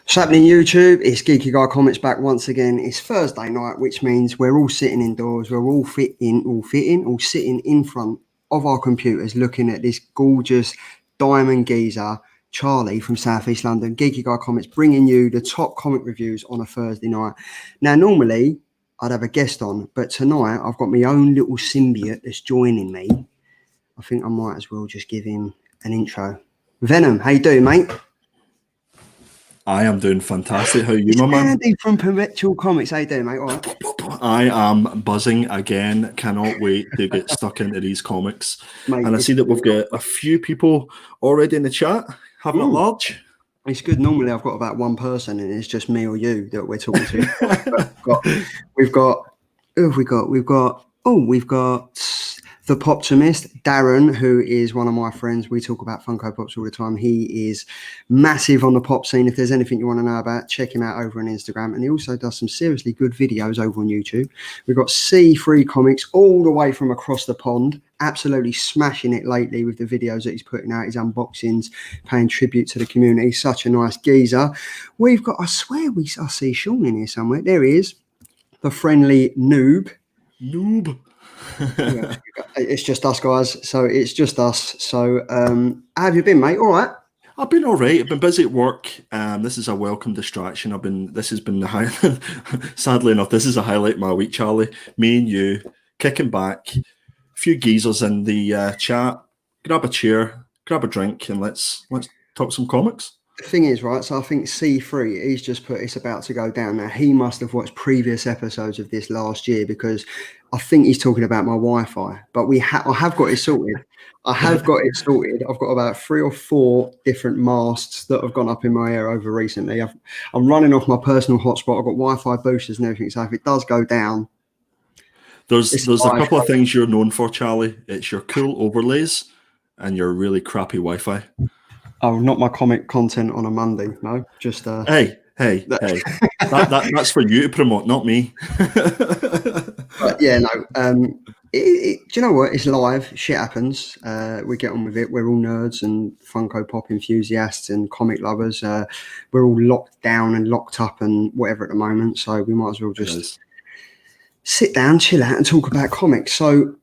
What's happening, YouTube? It's Geeky Guy Comics back once again. It's Thursday night, which means we're all sitting indoors. We're all sitting in front of our computers looking at this gorgeous diamond geezer, Charlie from South East London. Geeky Guy Comics bringing you the top comic reviews on a Thursday night. Now, normally I'd have a guest on, but tonight I've got my own little symbiote that's joining me. I think I might as well just give him an intro. Venom, how you doing, mate? I am doing fantastic. How are you, my man? Andy from Perpetual Comics. How you doing, mate? All right. I am buzzing again. Cannot wait to get stuck into these comics. Mate, and I see that we've got a few people already in the chat, having it large. It's good. Normally I've got about one person and it's just me or you that we're talking to. We've got the Poptimist, Darren, who is one of my friends. We talk about Funko Pops all the time. He is massive on the pop scene. If there's anything you want to know about, check him out over on Instagram. And he also does some seriously good videos over on YouTube. We've got C3 Comics all the way from across the pond, absolutely smashing it lately with the videos that he's putting out, his unboxings, paying tribute to the community. Such a nice geezer. We've got, I swear I see Sean in here somewhere. There he is, the friendly noob. Yeah, it's just us, guys. So it's just us. So how have you been, mate? All right. I've been all right. I've been busy at work. This is a welcome distraction. This has been the highlight. Sadly enough, this is a highlight of my week, Charlie. Me and you kicking back, a few geezers in the chat. Grab a chair, grab a drink, and let's talk some comics. The thing is, right, so I think C3, he's just put it's about to go down. Now, he must have watched previous episodes of this last year because I think he's talking about my Wi-Fi. But I have got it sorted. I've got about 3 or 4 different masts that have gone up in my ear over recently. I'm running off my personal hotspot. I've got Wi-Fi boosters and everything. So if it does go down... There's a couple of things you're known for, Charlie. It's your cool overlays and your really crappy Wi-Fi. Oh, not my comic content on a Monday, no. Just Hey. That's for you to promote, not me. But yeah, no. Do you know what? It's live. Shit happens. We get on with it. We're all nerds and Funko Pop enthusiasts and comic lovers. We're all locked down and locked up and whatever at the moment. So we might as well just sit down, chill out, and talk about comics. So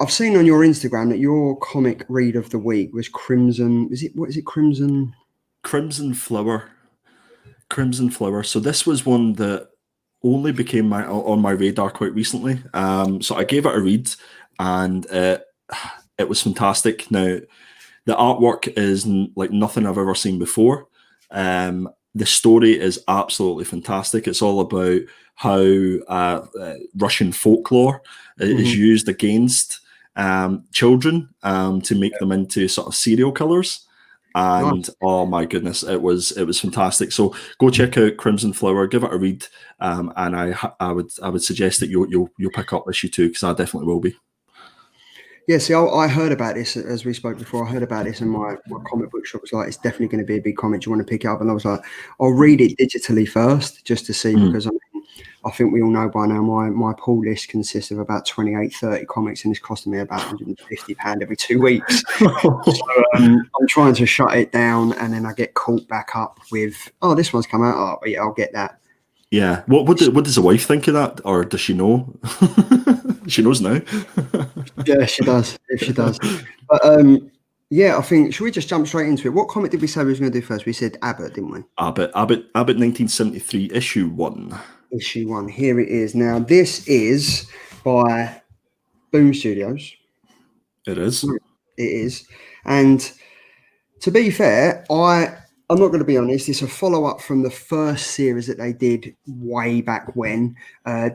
I've seen on your Instagram that your comic read of the week was Crimson. What is it? Crimson Flower. Crimson Flower. So this was one that only became on my radar quite recently. So I gave it a read, and it was fantastic. Now, the artwork is like nothing I've ever seen before. The story is absolutely fantastic. It's all about how Russian folklore is used against children to make them into sort of serial killers. And oh my goodness, it was fantastic. So go check out Crimson Flower, give it a read, and I would suggest that you'll pick up issue 2 because I definitely will be. Yeah, see, I heard about this as we spoke before. I heard about this, and my comic book shop was like, "It's definitely going to be a big comic. Do you want to pick it up?" And I was like, "I'll read it digitally first, just to see," because I think we all know by now my pull list consists of about 28, 30 comics, and it's costing me about £150 every 2 weeks. So I'm trying to shut it down, and then I get caught back up with, "Oh, this one's come out. Oh, yeah, I'll get that." Yeah. What does the wife think of that, or does she know? She knows now. Yeah, she does. If she does. But yeah, I think, should we just jump straight into it? What comic did we say we was going to do first? We said Abbott, didn't we? Abbott 1973, issue 1. Issue 1. Here it is. Now, this is by Boom Studios. It is. It is. And to be fair, I'm not going to be honest. It's a follow-up from the first series that they did way back when.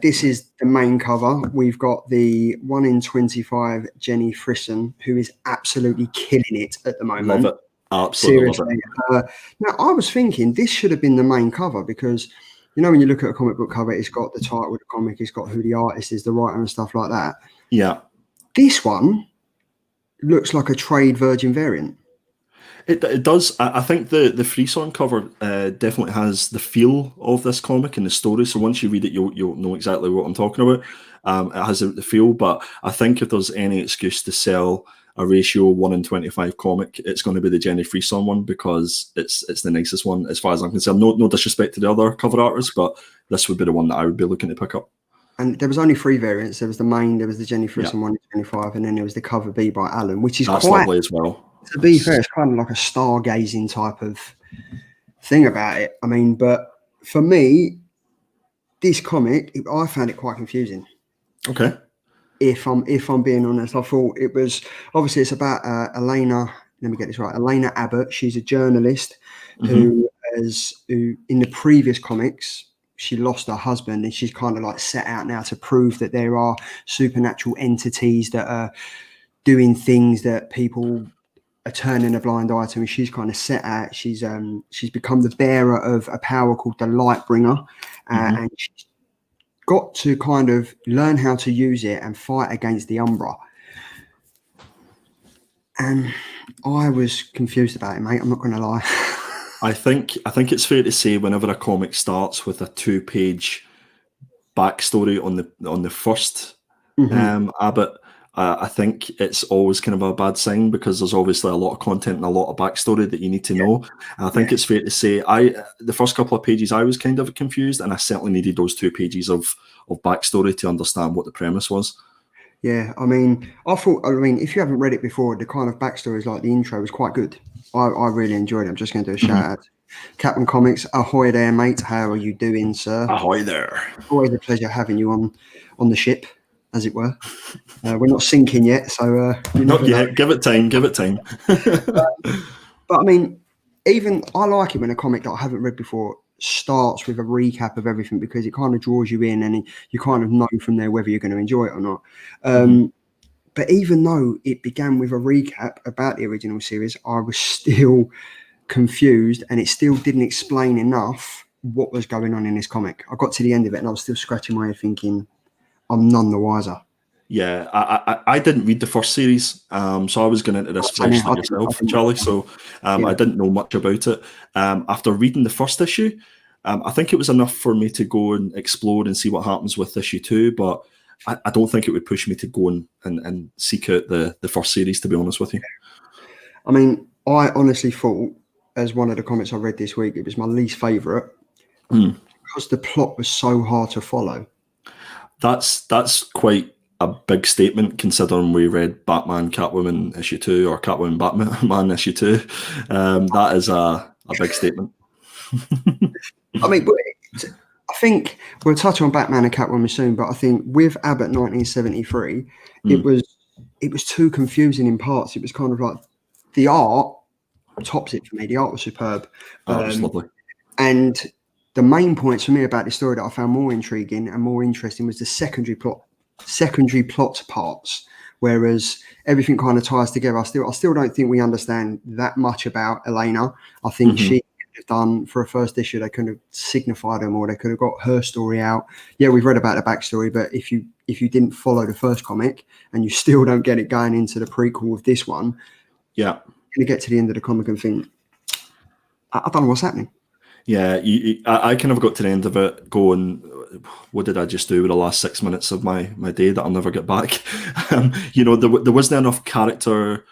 This is the main cover. We've got the 1 in 25 Jenny Frison, who is absolutely killing it at the moment. Love it. Absolutely. Seriously. Love it. Now, I was thinking this should have been the main cover because, you know, when you look at a comic book cover, it's got the title of the comic, it's got who the artist is, the writer and stuff like that. Yeah. This one looks like a trade Virgin variant. It does. I think the Frison cover definitely has the feel of this comic and the story. So once you read it, you'll know exactly what I'm talking about. It has the feel, but I think if there's any excuse to sell ratio 1 in 25 comic, it's going to be the Jenny Freeson one, because it's the nicest one as far as I'm concerned. No disrespect to the other cover artists, but this would be the one that I would be looking to pick up. And there was only 3 variants. There was the main, there was the Jenny Freeson Yeah. 1 in 25, and then there was the cover B by Alan, which is That's quite lovely as well. To be fair, it's kind of like a stargazing type of thing about it. I mean, but for me, this comic, I found it quite confusing. Okay. If I'm being honest, I thought it was, obviously it's about Elena. Let me get this right. Elena Abbott. She's a journalist who in the previous comics, she lost her husband, and she's kind of like set out now to prove that there are supernatural entities that are doing things that people are turning a blind eye to. And she's kind of set out. She's become the bearer of a power called the Lightbringer, and she's got to kind of learn how to use it and fight against the Umbra. And I was confused about it, mate. I'm not going to lie. I think it's fair to say whenever a comic starts with a 2-page backstory on the first Abbott, I think it's always kind of a bad sign, because there's obviously a lot of content and a lot of backstory that you need to know. And I think it's fair to say the first couple of pages I was kind of confused, and I certainly needed those 2 pages of backstory to understand what the premise was. Yeah, I mean, if you haven't read it before, the kind of backstories, like the intro, was quite good. I really enjoyed it. I'm just going to do a shout out to Captain Comics. Ahoy there, mate. How are you doing, sir? Ahoy there. Always a pleasure having you on the ship, as it were. We're not sinking yet, so not yet. Give it time. But I mean, even I like it when a comic that I haven't read before starts with a recap of everything, because it kind of draws you in, and you kind of know from there whether you're going to enjoy it or not. But even though it began with a recap about the original series, I was still confused, and it still didn't explain enough what was going on in this comic. I got to the end of it and I was still scratching my head thinking, I'm none the wiser. Yeah, I didn't read the first series, so I was going into this fresh like yourself, Charlie, so I didn't know much about it. After reading the first issue, I think it was enough for me to go and explore and see what happens with issue 2, but I don't think it would push me to go and seek out the first series, to be honest with you. I mean, I honestly thought, as one of the comics I read this week, it was my least favourite because the plot was so hard to follow. That's quite a big statement, considering we read Batman Catwoman issue 2 or Catwoman Batman issue 2. That is a big statement. I mean, I think we'll touch on Batman and Catwoman soon, but I think with Abbott 1973, it was too confusing in parts. It was kind of like the art tops it for me. The art was superb. It was lovely. And the main points for me about this story that I found more intriguing and more interesting was the secondary plot parts, whereas everything kind of ties together. I still don't think we understand that much about Elena. I think she could have done for a first issue, they could have signified her more, they could have got her story out. Yeah, we've read about the backstory, but if you didn't follow the first comic and you still don't get it going into the prequel with this one, you're gonna get to the end of the comic and think, I don't know what's happening. Yeah, I kind of got to the end of it going, what did I just do with the last 6 minutes of my day that I'll never get back? There wasn't enough character.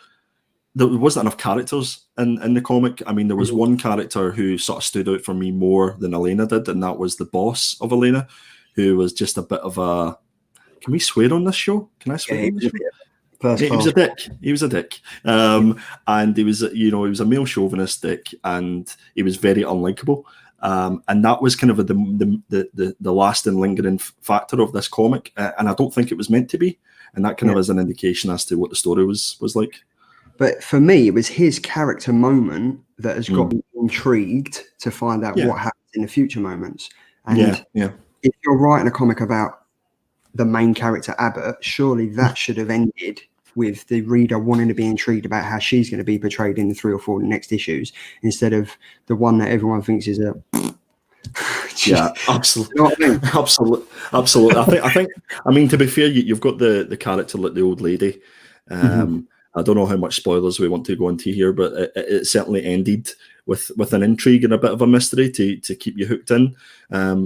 There wasn't enough characters in the comic. I mean, there was one character who sort of stood out for me more than Elena did, and that was the boss of Elena, who was just a bit of a... Can we swear on this show? Can I swear on this show? He was a dick. He was a dick, and he was a male chauvinist dick, and he was very unlikable. And that was kind of the lasting, lingering factor of this comic, and I don't think it was meant to be. And that kind of is an indication as to what the story was like. But for me, it was his character moment that has got me intrigued to find out what happens in the future moments. And if you're writing a comic about the main character Abbott, surely that should have ended with the reader wanting to be intrigued about how she's going to be portrayed in the 3 or 4 next issues, instead of the one that everyone thinks is a... Yeah, absolutely. You know what I mean? Absolutely. I mean, to be fair, you've got the character like the old lady. I don't know how much spoilers we want to go into here, but it certainly ended with an intrigue and a bit of a mystery to keep you hooked in.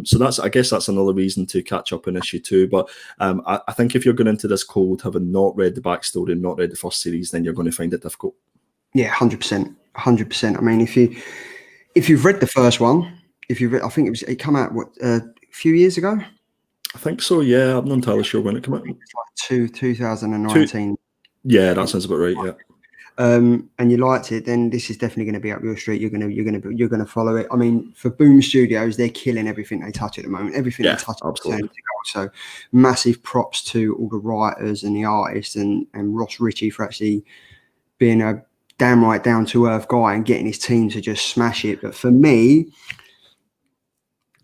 So I guess that's another reason to catch up in issue 2. But I think if you're going into this cold, having not read the backstory and not read the first series, then you're going to find it difficult. Yeah, 100%, 100%. I mean, if you've read the first one, I think it came out a few years ago. I think so. Yeah, I'm not entirely sure when it came out. It's like 2019. Yeah, that sounds about right. Yeah. And you liked it, then this is definitely going to be up your street. You're going to follow it. I mean, for Boom Studios, they're killing everything they touch at the moment. Everything they touch, absolutely. So massive props to all the writers and the artists and Ross Ritchie for actually being a damn right down to earth guy and getting his team to just smash it. But for me,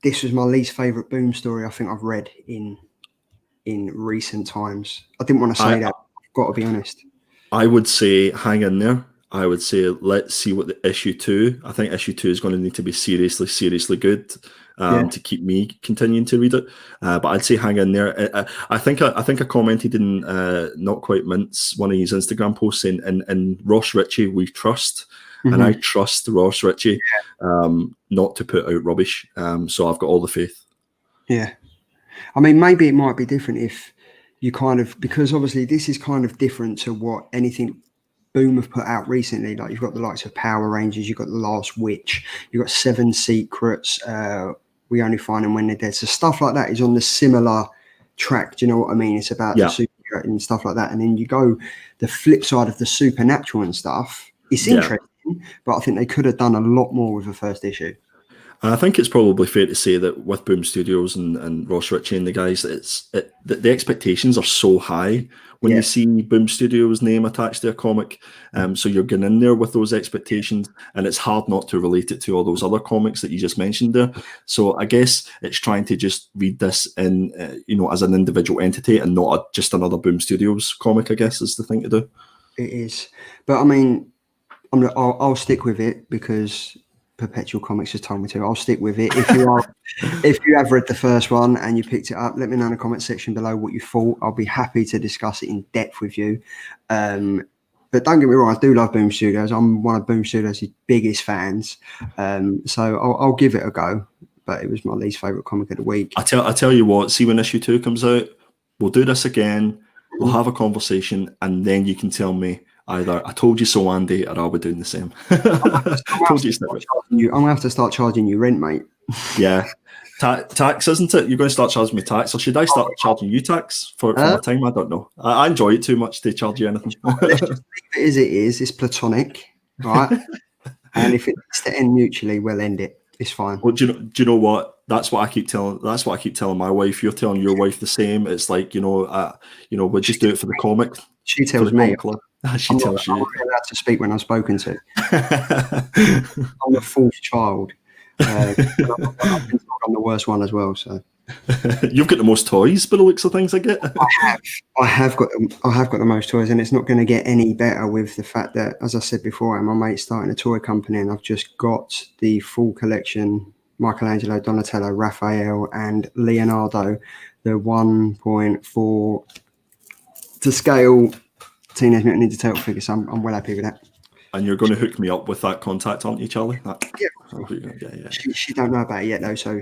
this was my least favorite Boom story I think I've read in recent times. I didn't want to say that. I've got to be honest. I would say hang in there. I would say let's see what the issue 2. I think issue 2 is going to need to be seriously good to keep me continuing to read it. But I'd say hang in there. I think I commented in Not Quite Mints, one of his Instagram posts, saying in Ross Ritchie we trust. And I trust Ross Ritchie not to put out rubbish. So I've got all the faith. Yeah. I mean, maybe it might be different if you because obviously this is kind of different to what anything Boom have put out recently. Like you've got the likes of Power Rangers, you've got The Last Witch, you've got Seven Secrets, We Only Find Them When They're Dead. So stuff like that is on the similar track. Do you know what I mean? It's about the super and stuff like that. And then you go the flip side of the supernatural and stuff. It's interesting. But I think they could have done a lot more with the first issue. I think it's probably fair to say that with Boom Studios and Ross Ritchie and the guys, the expectations are so high when you see Boom Studios' name attached to a comic. So you're getting in there with those expectations, and it's hard not to relate it to all those other comics that you just mentioned there. So I guess it's trying to just read this in, as an individual entity and not just another Boom Studios comic, I guess, is the thing to do. It is. But I mean, I'll stick with it because Perpetual Comics has told me to. I'll stick with it. If you have read the first one and you picked it up, let me know in the comment section below what you thought. I'll be happy to discuss it in depth with you. But don't get me wrong, I do love Boom Studios. I'm one of Boom Studios' biggest fans. So I'll give it a go. But it was my least favorite comic of the week. I tell you what. See, when issue 2 comes out, we'll do this again. We'll have a conversation, and then you can tell me either I told you so, Andy, or I'll be doing the same. I'm going to have to start charging you rent, mate. Yeah. Tax, isn't it? You're going to start charging me tax, or should I start charging you tax for my time? I don't know. I enjoy it too much to charge you anything. Let's just leave it as it is. It's platonic, right? And if it needs to end mutually, we'll end it. It's fine. Well, do you know what? That's what I keep telling my wife. You're telling your wife the same. It's like, we'll just do it for the comic. She tells me. She tells you. I'm not allowed to speak when I'm spoken to. I'm the fourth child. I'm the worst one as well. So you've got the most toys, by the looks of things. I get. I have got the most toys, and it's not going to get any better with the fact that, as I said before, my mate's starting a toy company, and I've just got the full collection: Michelangelo, Donatello, Raphael, and Leonardo, the 1.4 to scale Teenage Mutant Ninja Turtle figure. So I'm well happy with that. And you're going to hook me up with that contact, aren't you, Charlie? Yeah. She don't know about it yet, though. So.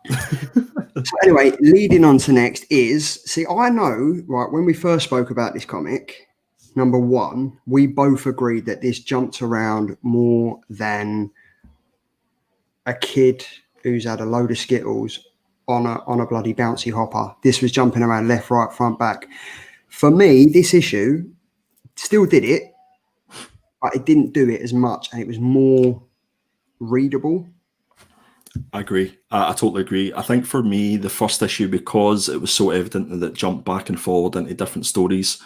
So anyway, leading on to next is, I know, right, when we first spoke about this comic, number one, we both agreed that this jumped around more than a kid who's had a load of Skittles on a bloody bouncy hopper. This was jumping around left, right, front, back. For me, this issue still did it, but it didn't do it as much, and it was more readable. I agree. I totally agree. I think for me, the first issue, because it was so evident that it jumped back and forward into different stories,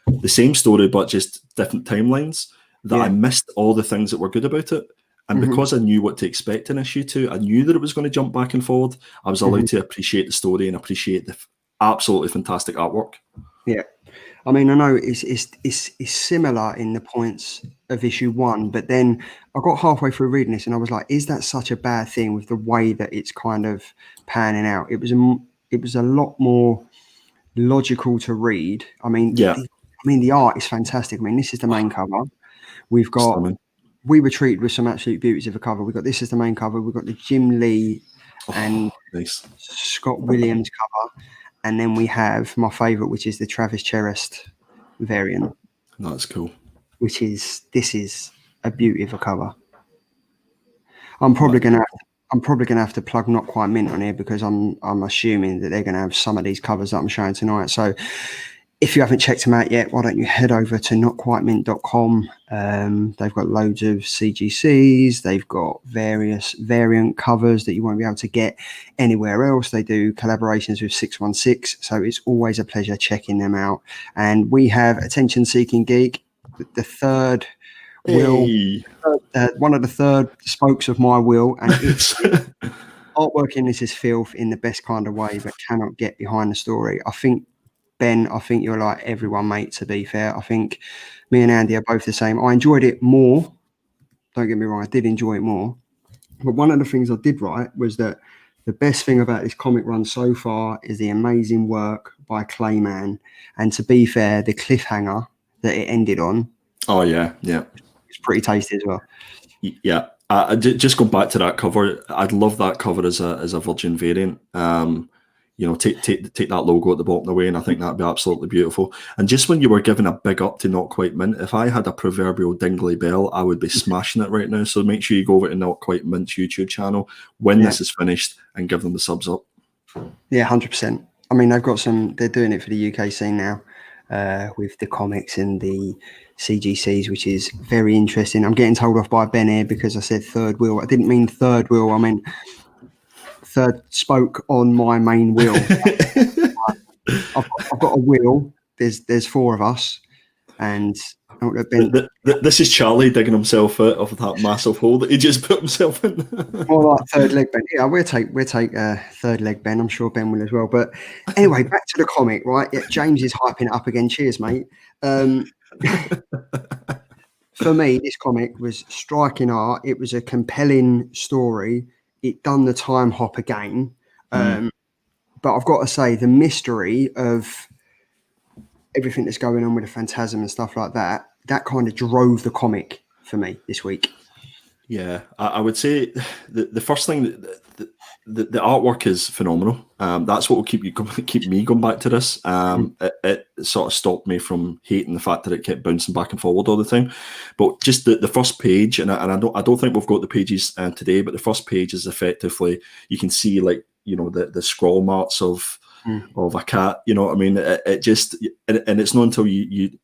the same story, but just different timelines, that I missed all the things that were good about it. And because I knew what to expect in issue 2, I knew that it was going to jump back and forward. I was allowed to appreciate the story and appreciate the absolutely fantastic artwork. Yeah. I mean, I know it's similar in the points of issue 1, but then I got halfway through reading this and I was like, is that such a bad thing with the way that it's kind of panning out? It was a lot more logical to read. I mean, the art is fantastic. I mean, this is the main cover. We've got we were treated with some absolute beauties of a cover. We got this as the main cover. We've got the Jim Lee and nice. Scott Williams cover, and then we have my favourite, which is the Travis Cherest variant. That's cool. This is a beauty of a cover. I'm probably gonna have to plug Not Quite Mint on here because I'm assuming that they're gonna have some of these covers that I'm showing tonight. So if you haven't checked them out yet, why don't you head over to notquitemint.com. They've got loads of CGCs. They've got various variant covers that you won't be able to get anywhere else. They do collaborations with 616. So it's always a pleasure checking them out. And we have Attention Seeking Geek, the third wheel, one of the third spokes of my wheel. And it's artwork in this is filth in the best kind of way, but cannot get behind the story. Ben, I think you're like everyone, mate, to be fair. I think me and Andy are both the same. I enjoyed it more. Don't get me wrong, I did enjoy it more. But one of the things I did write was that the best thing about this comic run so far is the amazing work by Clayman. And to be fair, the cliffhanger that it ended on. Oh, yeah. It's pretty tasty as well. Yeah. Just going back to that cover, I'd love that cover as a Virgin variant. Take that logo at the bottom away, and I think that'd be absolutely beautiful. And just when you were giving a big up to Not Quite Mint, if I had a proverbial dingly bell, I would be smashing it right now. So make sure you go over to Not Quite Mint's YouTube channel when this is finished and give them the subs up. Yeah, 100%. I mean, they're doing it for the UK scene now with the comics and the CGCs, which is very interesting. I'm getting told off by Ben here because I said third wheel. I didn't mean third wheel. I meant third spoke on my main wheel. I've got a wheel. There's four of us, and this is Charlie digging himself out of that massive hole that he just put himself in. More like third leg Ben. Yeah, we'll take third leg Ben. I'm sure Ben will as well. But anyway, back to the comic, right? Yeah, James is hyping it up again. Cheers, mate. For me, this comic was striking art. It was a compelling story. It done the time hop again. But I've got to say, the mystery of everything that's going on with the Phantasm and stuff like that, that kind of drove the comic for me this week. Yeah, I would say the first thing, the artwork is phenomenal. That's what will keep me going back to this. It sort of stopped me from hating the fact that it kept bouncing back and forward all the time. But just the first page, and I don't think we've got the pages today, but the first page is effectively, you can see the scroll marks of a cat. You know what I mean? It just, and it's not until you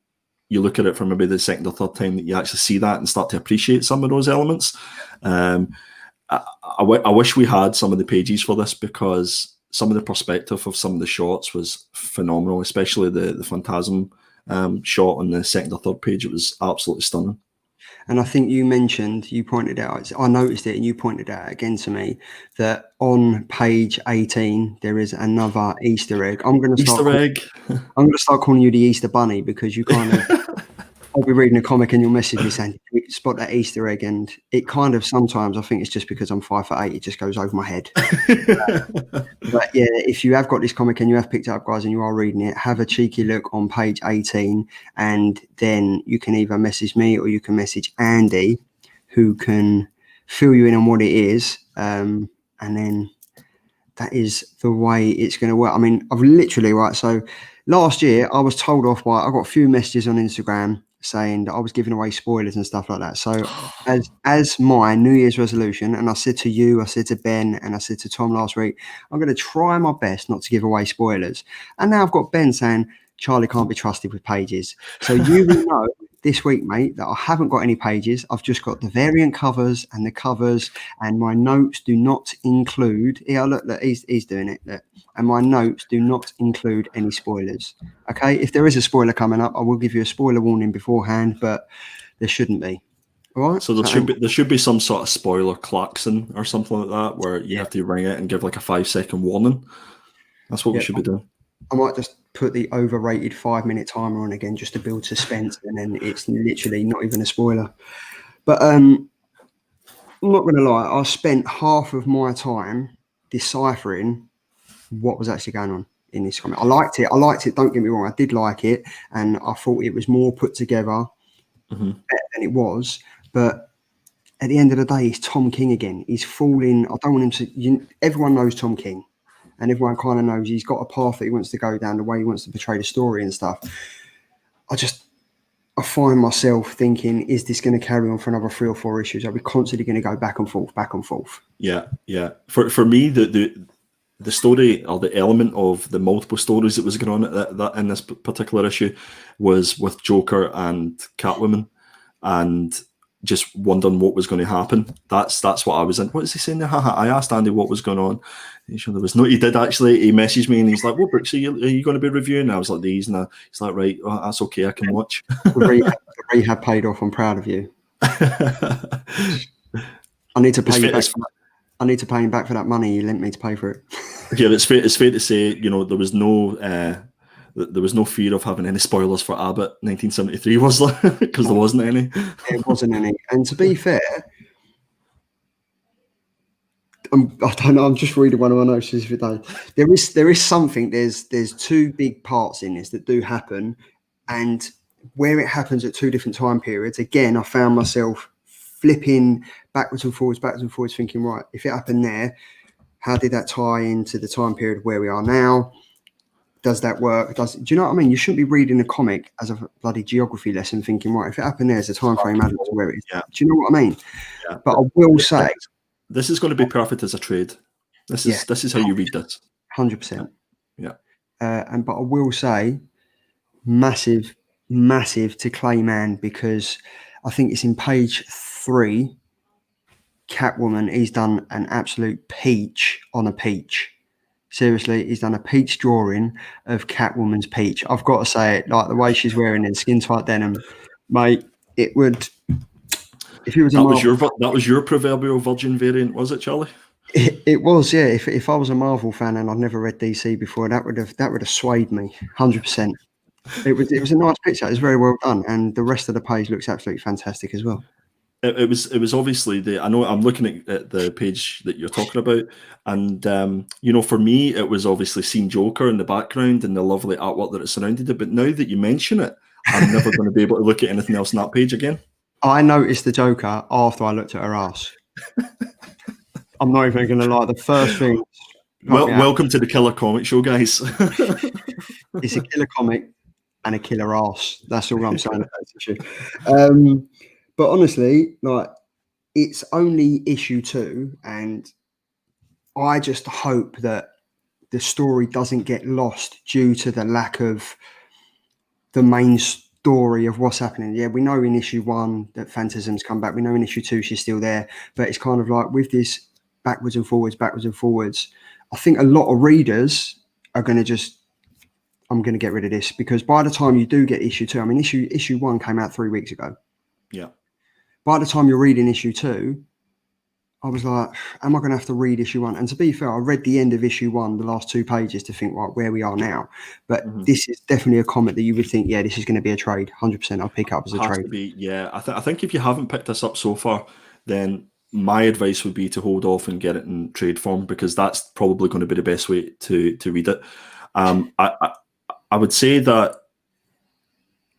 look at it from maybe the second or third time that you actually see that and start to appreciate some of those elements. I wish we had some of the pages for this, because some of the perspective of some of the shots was phenomenal, especially the Phantasm shot on the second or third page. It was absolutely stunning. And I think you pointed out, I noticed it and you pointed out again to me that on page 18, there is another Easter egg. I'm going to start calling you the Easter Bunny, because you kind of, I'll be reading a comic and you'll message me saying, "We spot that Easter egg," and it kind of sometimes, I think it's just because I'm 5'8", it just goes over my head. But yeah, if you have got this comic and you have picked it up, guys, and you are reading it, have a cheeky look on page 18, and then you can either message me or you can message Andy, who can fill you in on what it is, and then that is the way it's going to work. I mean, I've literally, right, so last year I was told off by, I got a few messages on Instagram saying that I was giving away spoilers and stuff like that. So as my New Year's resolution, and I said to you, I said to Ben, and I said to Tom last week, I'm going to try my best not to give away spoilers. And now I've got Ben saying, Charlie can't be trusted with pages. So you will know this week, mate, that I haven't got any pages. I've just got the variant covers, and my notes do not include, look, he's doing it. Look. And my notes do not include any spoilers. Okay, if there is a spoiler coming up, I will give you a spoiler warning beforehand, but there shouldn't be. All right. So there should be some sort of spoiler klaxon or something like that, where you have to ring it and give like a 5-second warning. That's what we should be doing. I might just put the overrated 5-minute timer on again just to build suspense, and then it's literally not even a spoiler. But I'm not going to lie, I spent half of my time deciphering what was actually going on in this comic. I liked it. Don't get me wrong. I did like it, and I thought it was more put together better than it was. But at the end of the day, he's Tom King again. He's falling. I don't want him to. Everyone knows Tom King, and everyone kind of knows he's got a path that he wants to go down, the way he wants to portray the story and stuff. I find myself thinking, is this going to carry on for another 3 or 4 issues? Are we constantly going to go back and forth, back and forth? Yeah. For me, the story or the element of the multiple stories that was going on that in this particular issue was with Joker and Catwoman, and just wondering what was going to happen. That's what I was in. What is he saying there? I asked Andy what was going on. Sure there was no. He did actually. He messaged me and he's like, "What books are you going to be reviewing?" And I was like, "These." And he's like, "Right, well, that's okay. I can watch." The rehab paid off. I'm proud of you. I need to pay you back. I need to pay him back for that money you lent me to pay for it. Yeah, it's fair to say, there was no fear of having any spoilers for Abbott 1973, was there? Because there wasn't any. There wasn't any. And to be fair, I don't know. I'm just reading one of my notes for today. There is something. There's 2 big parts in this that do happen, and where it happens at 2 different time periods. Again, I found myself flipping backwards and forwards, thinking, right, if it happened there, how did that tie into the time period where we are now? Does that work? Do you know what I mean? You shouldn't be reading a comic as a bloody geography lesson thinking, right, if it happened there, there's a time frame added to where it is. Yeah. Do you know what I mean? Yeah. But I will say, this is going to be perfect as a trade. This is how you read this. 100%. Yeah. But I will say, massive to Clayman, because I think it's in page 3. Catwoman, he's done an absolute peach on a peach. Seriously, he's done a peach drawing of Catwoman's peach. I've got to say it, like the way she's wearing it, skin tight denim, mate. It would, if he was a that was your proverbial virgin variant, was it, Charlie? It was, yeah. If I was a Marvel fan and I'd never read DC before, that would have swayed me 100%. It was a nice picture. It was very well done, and the rest of the page looks absolutely fantastic as well. It was obviously I know I'm looking at the page that you're talking about, and for me it was obviously seeing Joker in the background and the lovely artwork that it surrounded it. But now that you mention it, I'm never going to be able to look at anything else on that page again. I noticed the Joker after I looked at her ass. I'm not even going to lie. The first thing. Welcome to the Killer Comic Show, guys. It's a killer comic and a killer ass. That's all I'm saying. But honestly, like, it's only issue 2, and I just hope that the story doesn't get lost due to the lack of the main story of what's happening. Yeah, we know in issue 1 that Phantasm's come back. We know in issue 2 she's still there. But it's kind of like with this backwards and forwards, I think a lot of readers are going to I'm going to get rid of this, because by the time you do get issue 2, I mean, issue 1 came out 3 weeks ago. Yeah. By the time you're reading issue 2, I was like, am I going to have to read issue 1? And to be fair, I read the end of issue 1, the last 2 pages, to think, right, where we are now. But this is definitely a comic that you would think, yeah, this is going to be a trade. 100%. I'll pick up as a trade. To be, yeah. I think if you haven't picked this up so far, then my advice would be to hold off and get it in trade form, because that's probably going to be the best way to read it. I would say that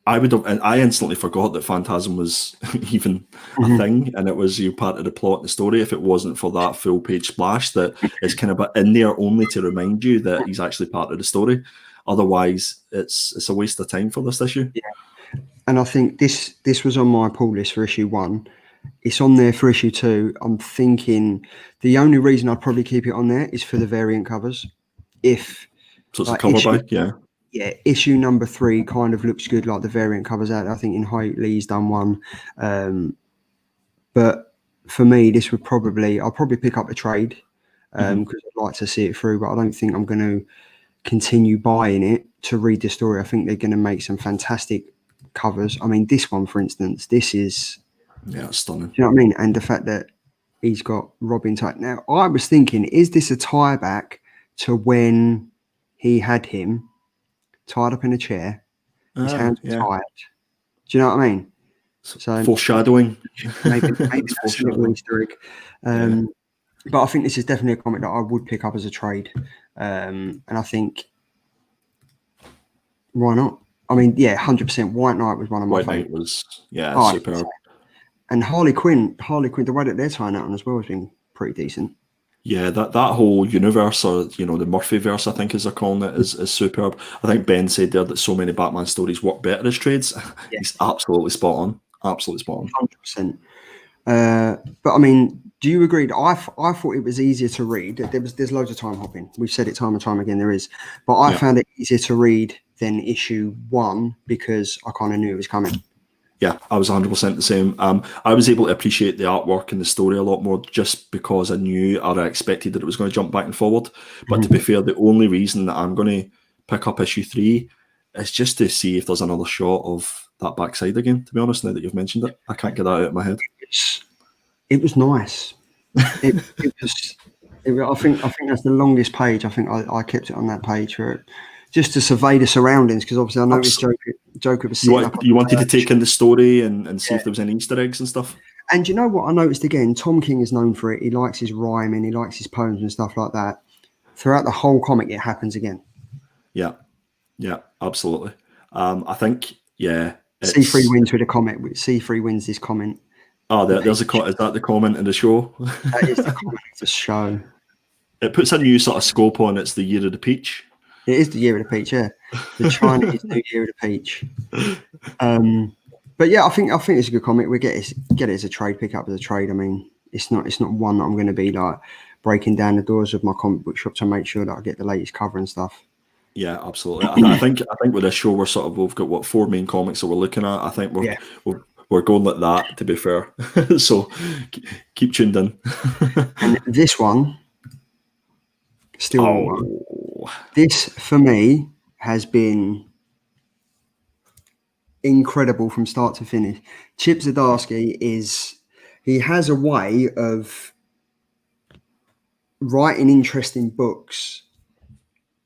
I instantly forgot that Phantasm was even a thing, and it was part of the plot and the story. If it wasn't for that full page splash that is kind of in there only to remind you that he's actually part of the story. Otherwise, it's a waste of time for this issue. Yeah. And I think this was on my pull list for issue 1. It's on there for issue 2. I'm thinking the only reason I'd probably keep it on there is for the variant covers. So it's a cover back, yeah. Yeah, issue number 3 kind of looks good, like the variant covers out. I think in Hoyt Lee's done one. But for me, this would I'll probably pick up a trade because I'd like to see it through, but I don't think I'm going to continue buying it to read the story. I think they're going to make some fantastic covers. I mean, this one, for instance, this is... Yeah, it's stunning. Do you know what I mean? And the fact that he's got Robin tight. Now, I was thinking, is this a tie back to when he had him tied up in a chair, his hands tied? Do you know what I mean? So foreshadowing. maybe that's a little Easter egg. But I think this is definitely a comic that I would pick up as a trade. And I think, why not? I mean, yeah, 100%. White Knight was one of my White favorites. Knight was, superb. And Harley Quinn, the way that they're tying that on as well has been pretty decent. Yeah, that whole universe, or the Murphyverse, I think as they're calling it, is superb. I think Ben said there that so many Batman stories work better as trades. Yeah. He's absolutely spot on. Absolutely spot on. 100%. But I mean, do you agree that I thought it was easier to read? There's loads of time hopping. We've said it time and time again. There is, but I found it easier to read than issue 1 because I kind of knew it was coming. Yeah, I was 100% the same. I was able to appreciate the artwork and the story a lot more just because I knew or I expected that it was going to jump back and forward. But to be fair, the only reason that I'm going to pick up issue 3 is just to see if there's another shot of that backside again, to be honest, now that you've mentioned it. I can't get that out of my head. It was nice. I think that's the longest page. I think I kept it on that page for it, just to survey the surroundings, because obviously I noticed Joker was sitting up. You wanted to take in the story and see if there was any Easter eggs and stuff. And you know what I noticed again? Tom King is known for it. He likes his rhyming, he likes his poems and stuff like that. Throughout the whole comic, it happens again. Yeah, absolutely. I think, C3 wins with a comment. C3 wins this comment. Oh, there's is that the comment in the show? That is the comment of the show. It puts a new sort of scope on. It's the year of the peach. It is the year of the peach, yeah. The Chinese New Year of the peach. But yeah, I think it's a good comic. We get it as a trade, pick up as a trade. I mean, it's not one that I'm going to be like breaking down the doors of my comic book shop to make sure that I get the latest cover and stuff. Yeah, absolutely. I think with this show we've got 4 main comics that we're looking at. I think we're going like that, to be fair. So keep tuned in. And this one, this for me has been incredible from start to finish. Chip Zdarsky he has a way of writing interesting books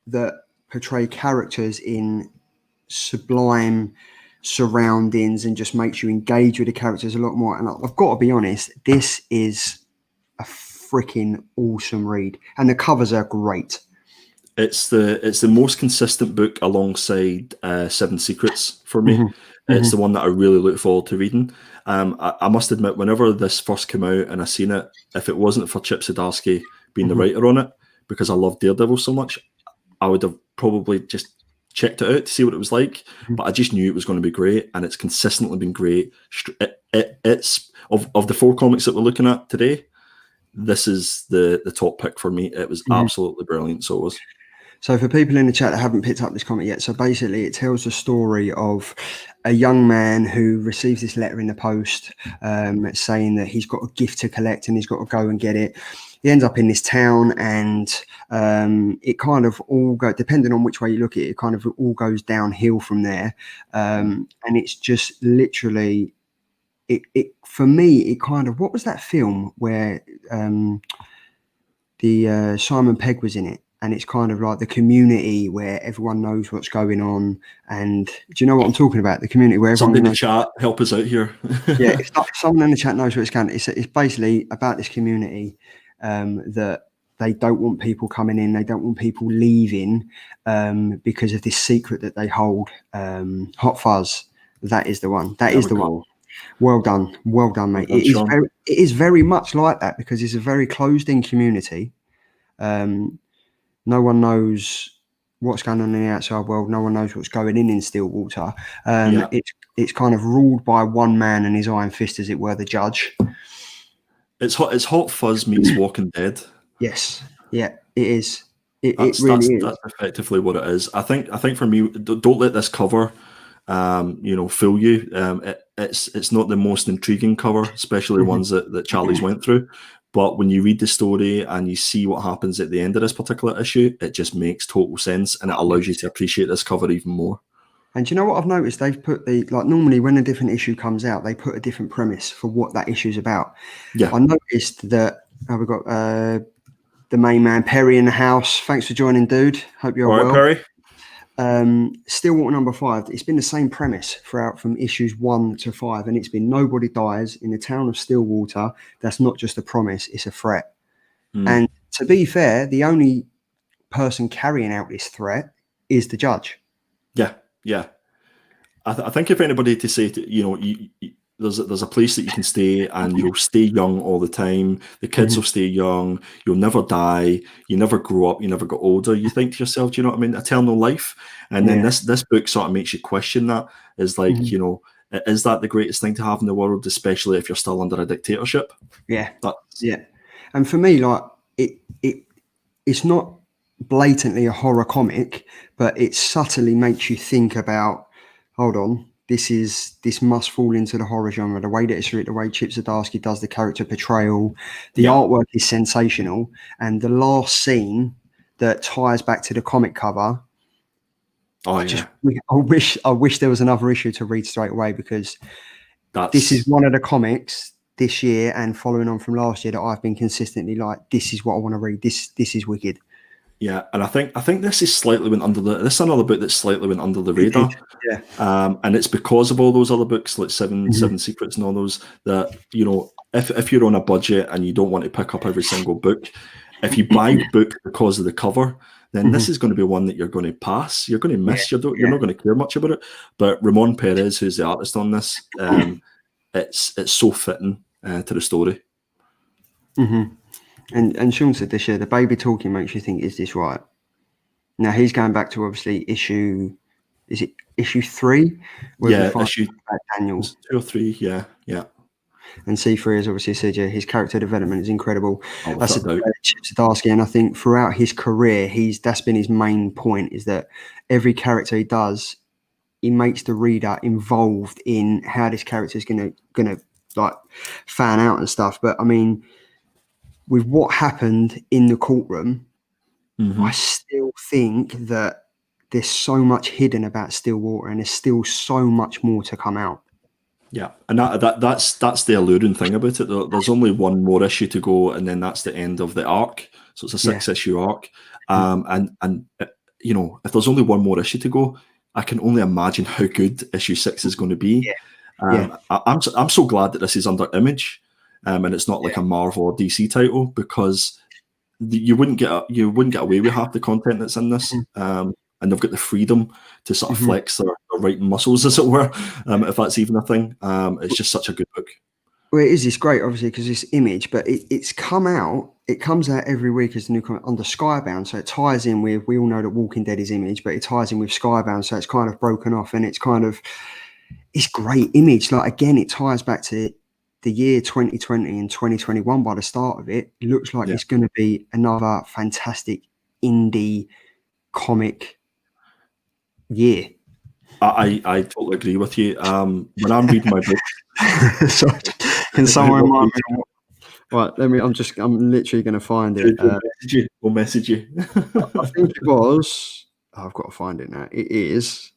that portray characters in sublime surroundings and just makes you engage with the characters a lot more. And I've got to be honest, this is a freaking awesome read, and the covers are great. It's the most consistent book alongside Seven Secrets for me. It's the one that I really look forward to reading. I must admit, whenever this first came out and I seen it, if it wasn't for Chip Zdarsky being the writer on it, because I love Daredevil so much, I would have probably just checked it out to see what it was like. But I just knew it was going to be great, and it's consistently been great. It's of the 4 comics that we're looking at today, this is the top pick for me. It was absolutely brilliant. So it was. So for people in the chat that haven't picked up this comic yet, so basically it tells the story of a young man who receives this letter in the post saying that he's got a gift to collect and he's got to go and get it. He ends up in this town, and it kind of all goes, depending on which way you look at it, it kind of all goes downhill from there. And it's just literally, it for me, it kind of, what was that film where the Simon Pegg was in it? And it's kind of like the Community where everyone knows what's going on. And do you know what I'm talking about? The Community where everyone Somebody in the chat, help us out here. Yeah, it's like someone in the chat knows what it's going. It's basically about this community that they don't want people coming in. They don't want people leaving because of this secret that they hold. Hot Fuzz. That is the one. That is the one. Well done, mate. It is very much like that because it's a very closed-in community. No one knows what's going on in the outside world. No one knows what's going in Stillwater. It's kind of ruled by one man and his iron fist, as it were, the judge. It's Hot Fuzz meets Walking Dead. Yes, yeah, it is. It really is. That's effectively what it is. I think for me, don't let this cover, fool you. It's not the most intriguing cover, especially ones that Charlie's went through. But when you read the story and you see what happens at the end of this particular issue, it just makes total sense, and it allows you to appreciate this cover even more. And do you know what I've noticed? They've put normally when a different issue comes out, they put a different premise for what that issue is about. Yeah, I noticed that we've got the main man Perry in the house. Thanks for joining, dude. Hope you're well. Perry. Stillwater number 5. It's been the same premise throughout from issues 1 to 5, and it's been nobody dies in the town of Stillwater. That's not just a promise; it's a threat. And to be fair, the only person carrying out this threat is the judge. Yeah. I think if anybody to say, there's a place that you can stay, and you'll stay young all the time. The kids will stay young. You'll never die. You never grow up. You never get older. You think to yourself, do you know what I mean? Eternal life. And then this book sort of makes you question that. Is like, you know, is that the greatest thing to have in the world, especially if you're still under a dictatorship? Yeah. And for me, like it's not blatantly a horror comic, but it subtly makes you think about, hold on, this must fall into the horror genre. The way that it's written, the way Chip Zdarsky does the character portrayal, the artwork is sensational, and the last scene that ties back to the comic cover. I wish there was another issue to read straight away, because this is one of the comics this year and following on from last year that I've been consistently like, this is what I want to read. This is wicked. Yeah, and I think this is slightly went under the. This is another book that slightly went under the radar. Yeah. And it's because of all those other books like Seven Secrets and all those, that, you know, if you're on a budget and you don't want to pick up every single book, if you buy the book because of the cover, then this is going to be one that you're going to pass. You're going to miss. You're not going to care much about it. But Ramon Perez, who's the artist on this, it's so fitting to the story. And Sean said this year, the baby talking makes you think, is this right? Now he's going back to obviously issue 3? Issue Daniels 2 or 3. Yeah. And C3 has obviously said, his character development is incredible. That's Chip Zdarsky, and I think throughout his career, that's been his main point, is that every character he does, he makes the reader involved in how this character is gonna like fan out and stuff. But I mean, with what happened in the courtroom, I still think that there's so much hidden about Stillwater, and there's still so much more to come out. Yeah, and that's the alluring thing about it. There's only one more issue to go, and then that's the end of the arc. So it's a 6-issue arc. And you know, if there's only one more issue to go, I can only imagine how good issue 6 is going to be. I'm so glad that this is under Image, and it's not like a Marvel or DC title, because you wouldn't get away with half the content that's in this. And they've got the freedom to sort of flex their writing muscles, as it were, if that's even a thing. It's just such a good book. Well, it is. It's great, obviously, because it's Image, but it's come out. It comes out every week as the new comic under Skybound, so it ties in with. We all know that Walking Dead is Image, but it ties in with Skybound, so it's kind of broken off, and it's great. Image, like, again, it ties back to the year 2020 and 2021. By the start of it, it looks like it's going to be another fantastic indie comic year. I totally agree with you. When I'm reading my book, sorry, can someone remind me? Right, I'm literally going to find it. We'll message you. I think it was. I've got to find it now. It's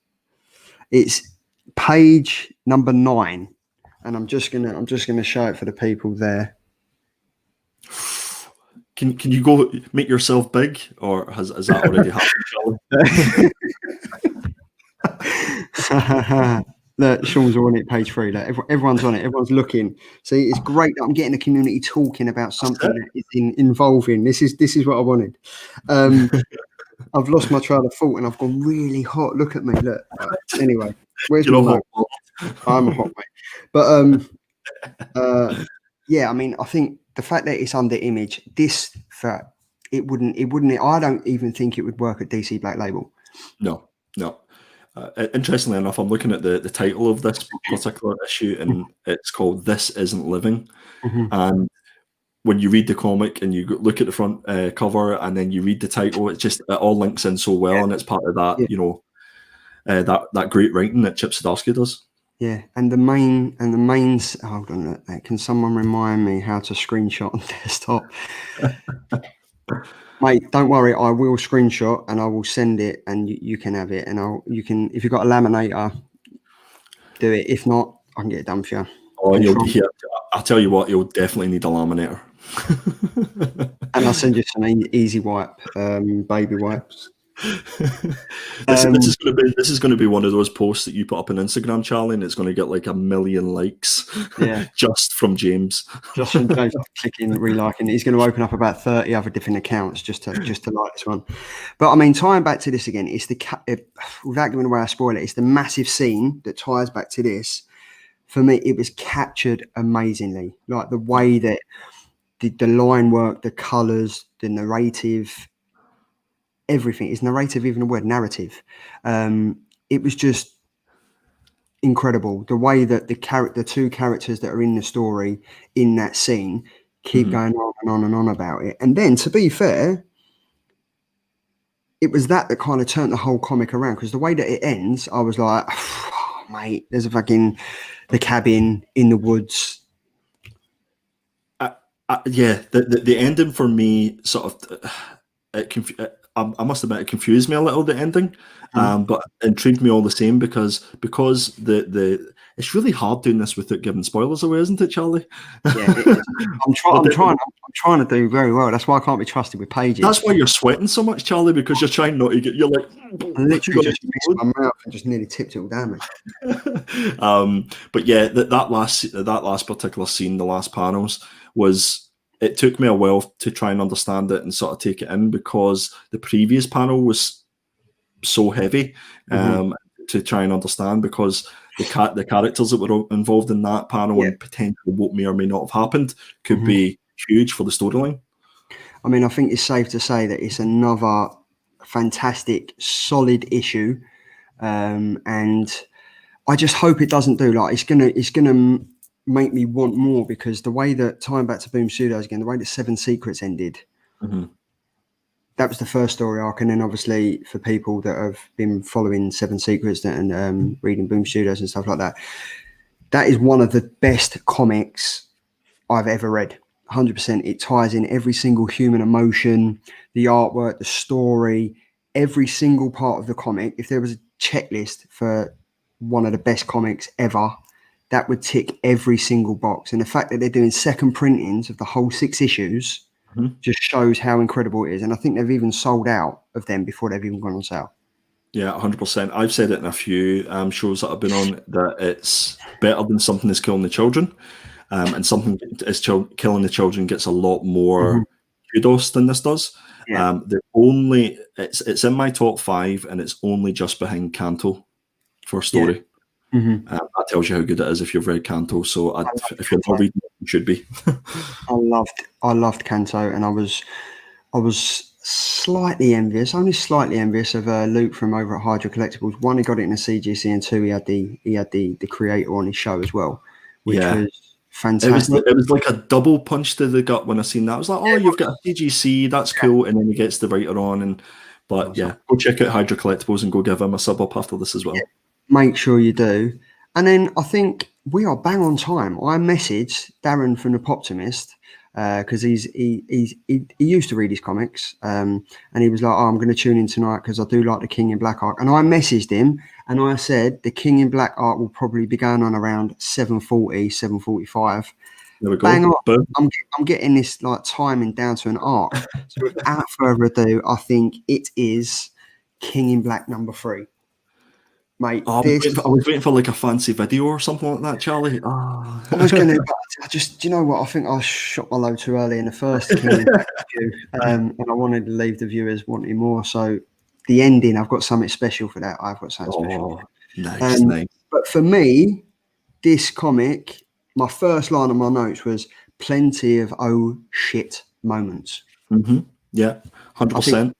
page number 9, and I'm just gonna show it for the people there. Can you go make yourself big, or has that already happened, Charlie? Look, Sean's on it, page 3. Look, everyone's on it. Everyone's looking. See, it's great that I'm getting the community talking about something that is involving. This is what I wanted. I've lost my trail of thought, and I've gone really hot. Look at me. Look. Anyway, where's my hot? I'm a hot mate. But I mean, I think the fact that it's under Image, it wouldn't. I don't even think it would work at DC Black Label. No. Interestingly enough, I'm looking at the title of this particular issue, and it's called "This Isn't Living." And when you read the comic and you look at the front cover, and then you read the title, it all links in so well, and it's part of that, you know, that great writing that Chip Zdarsky does. Yeah, and the main. Hold on, can someone remind me how to screenshot on desktop? Mate, don't worry, I will screenshot and I will send it, and you can have it, and you can, if you've got a laminator, do it. If not, I can get it done for you. Oh, I'll tell you what, you'll definitely need a laminator. And I'll send you some easy wipe, baby wipes. This is going to be one of those posts that you put up on Instagram, Charlie, and it's going to get like 1 million likes. Just from James. Just from James clicking, reliking. He's going to open up about 30 other different accounts just to like this one. But I mean, tying back to this again, it's without giving away a spoiler, it's the massive scene that ties back to this, for me, it was captured amazingly. Like the way that the line work, the colours, the narrative, everything. Is narrative even a word? Narrative. It was just incredible. The way that the two characters that are in the story in that scene keep going on and on and on about it. And then, to be fair, it was that kind of turned the whole comic around, because the way that it ends, I was like, oh, mate, there's the cabin in the woods. Yeah, the ending for me sort of I must admit it confused me a little, the ending, but intrigued me all the same, because the it's really hard doing this without giving spoilers away, isn't it, Charlie? Yeah, it is. I'm trying to do very well. That's why I can't be trusted with pages. That's why you're sweating so much, Charlie, because you're trying not to get. You're like, I literally just missed my mouth and just nearly tipped it all down me. But yeah, that last particular scene, the last panels, it took me a while to try and understand it and sort of take it in, because the previous panel was so heavy to try and understand, because the characters that were involved in that panel and potentially what may or may not have happened could be huge for the storyline. I mean, I think it's safe to say that it's another fantastic, solid issue, and I just hope it doesn't do like it's gonna make me want more, because the way that, tying back to Boom Studios again, the way that Seven Secrets ended, that was the first story arc, and then obviously for people that have been following Seven Secrets and reading Boom Studios and stuff like that, that is one of the best comics I've ever read. 100%. It ties in every single human emotion, the artwork, the story, every single part of the comic. If there was a checklist for one of the best comics ever, that would tick every single box. And the fact that they're doing second printings of the whole 6 issues just shows how incredible it is. And I think they've even sold out of them before they've even gone on sale. Yeah, 100%. I've said it in a few shows that I've been on, that it's better than Something Is Killing the Children. And Something Is Killing the Children gets a lot more kudos than this does. Yeah. It's in my top 5, and it's only just behind Canto for story. That tells you how good it is if you've read Canto. So if you're not reading it, you should be. I loved Canto, and I was slightly envious, only slightly envious of Luke from over at Hydra Collectibles. One, he got it in a CGC, and two, he had the creator on his show as well, which was fantastic. It was like a double punch to the gut when I seen that. I was like, oh, you've got a CGC, that's cool. And then he gets the writer on. But go check out Hydra Collectibles and go give him a sub up after this as well. Yeah, make sure you do. And then I think we are bang on time. I messaged Darren from the Poptimist, because he used to read his comics, and he was like, oh, I'm going to tune in tonight because I do like the King in Black arc. And I messaged him and I said the King in Black arc will probably be going on around 7:40, 7:45. There we go. Bang on. I'm getting this like timing down to an arc. So without further ado, I think it is King in Black number 3. Mate, I was waiting for like a fancy video or something like that, Charlie. Oh. I was going to, do you know what? I think I shot my load too early in the first King in Black review, and I wanted to leave the viewers wanting more. So the ending, I've got something special for that. I've got something special. Nice. But for me, this comic, my first line of my notes was plenty of oh shit moments. Yeah, 100%.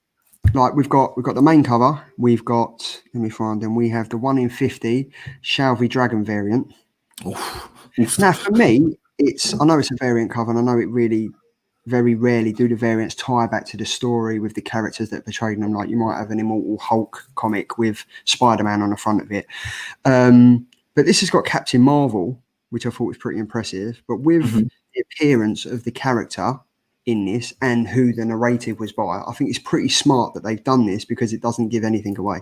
Like we've got the main cover. We've got, let me find them. We have the 1 in 50 Shalvey Dragon variant. Now for me, I know it's a variant cover, and I know it really very rarely do the variants tie back to the story with the characters that portrayed them. Like you might have an Immortal Hulk comic with Spider-Man on the front of it. But this has got Captain Marvel, which I thought was pretty impressive. But with the appearance of the character in this and who the narrative was by, I think it's pretty smart that they've done this, because it doesn't give anything away.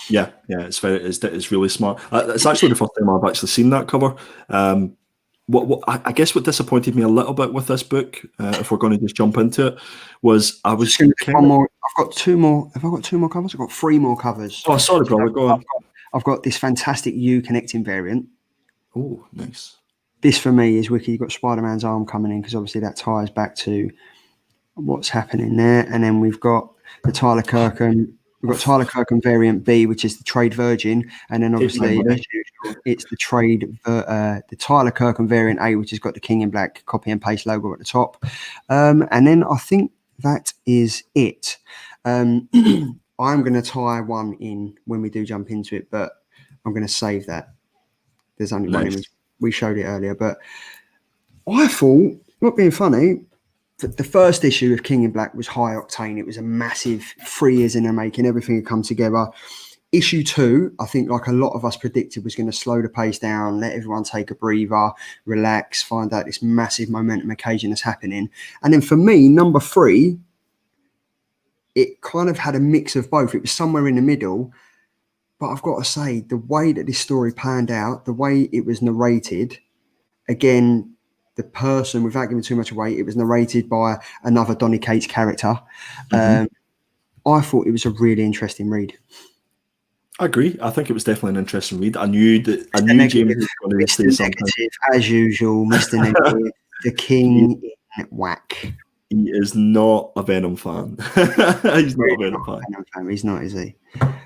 Yeah, it's really smart. It's actually the first time I've actually seen that cover. I guess what disappointed me a little bit with this book, if we're going to just jump into it, was I was one more. I've got 2 more. Have I got 2 more covers? I've got 3 more covers. Oh, sorry, brother. Go on. I've got this fantastic U connecting variant. Oh, nice. This for me is wicked. You've got Spider-Man's arm coming in, because obviously that ties back to what's happening there. And then we've got the Tyler Kirkham. We've got Tyler Kirkham variant B, which is the Trade Virgin. And then obviously, as usual, It's the trade, the Tyler Kirkham variant A, which has got the King in Black copy and paste logo at the top. And then I think that is it. I'm going to tie one in when we do jump into it, but I'm going to save that. There's only one image. We showed it earlier, but I thought, not being funny, the first issue of King in Black was high octane. It was a massive 3 years in the making. Everything had come together. Issue 2, I think, like a lot of us predicted, was going to slow the pace down, let everyone take a breather, relax, find out this massive momentum occasion that's happening. And then for me, number 3, it kind of had a mix of both. It was somewhere in the middle. But I've got to say, the way that this story panned out, the way it was narrated, again, the person, without giving too much away, it was narrated by another Donny Cates character. I thought it was a really interesting read. I agree. I think it was definitely an interesting read. I knew James was going to say something. As usual, Mr. Negative, the king in whack. He is not a Venom fan. He's not a Venom fan. He's not, is he?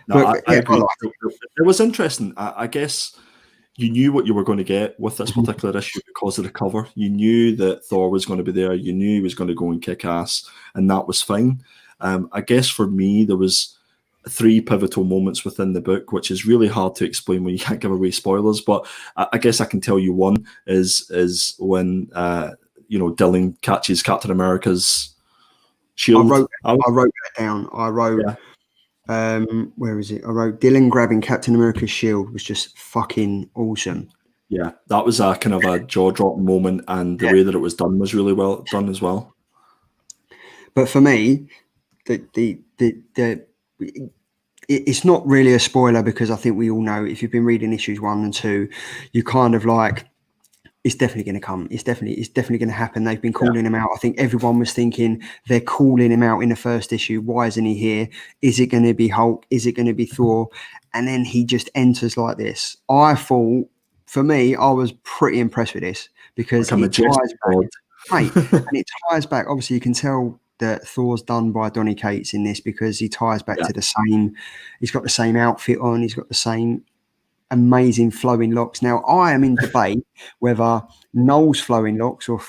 No, I agree. It was interesting. I guess you knew what you were going to get with this particular issue because of the cover. You knew that Thor was going to be there. You knew he was going to go and kick ass, and that was fine. I guess for me, there was 3 pivotal moments within the book, which is really hard to explain when you can't give away spoilers. But I guess I can tell you one is when Dylan catches Captain America's shield. I wrote that down. Where is it? I wrote Dylan grabbing Captain America's shield was just fucking awesome. Yeah, that was a kind of a jaw-dropping moment, and the way that it was done was really well done as well. But for me, it's not really a spoiler because I think we all know, if you've been reading issues 1 and 2, you kind of like, it's definitely going to come. It's definitely going to happen. They've been calling him out. I think everyone was thinking they're calling him out in the first issue. Why isn't he here? Is it going to be Hulk? Is it going to be Thor? And then he just enters like this. I thought, for me, I was pretty impressed with this because it ties back. And it ties back. Obviously, you can tell that Thor's done by Donny Cates in this because he ties back to the same. He's got the same outfit on. He's got the same amazing flowing locks. Now, I am in debate whether Noel's flowing locks or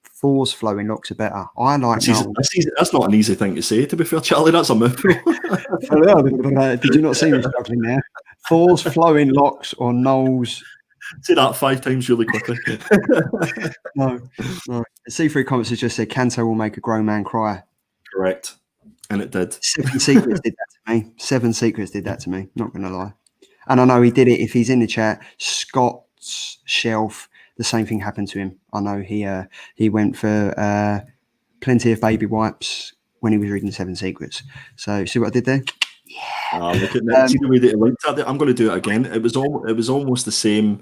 Thor's flowing locks are better. I like Noel. That's not an easy thing to say, to be fair, Charlie. That's a mouthful. Did you not see me struggling there? Thor's flowing locks or Noel's? Say that 5 times really quickly. No. C3 Comics has just said Kanto will make a grown man cry. Correct. And it did. 7 Secrets did that to me. 7 Secrets did that to me. Not going to lie. And I know he did it. If he's in the chat, Scott's shelf, the same thing happened to him. I know he went for plenty of baby wipes when he was reading 7 Secrets. So see what I did there? Yeah. Look at that. See the way that he looked at it. I'm going to do it again. It was almost the same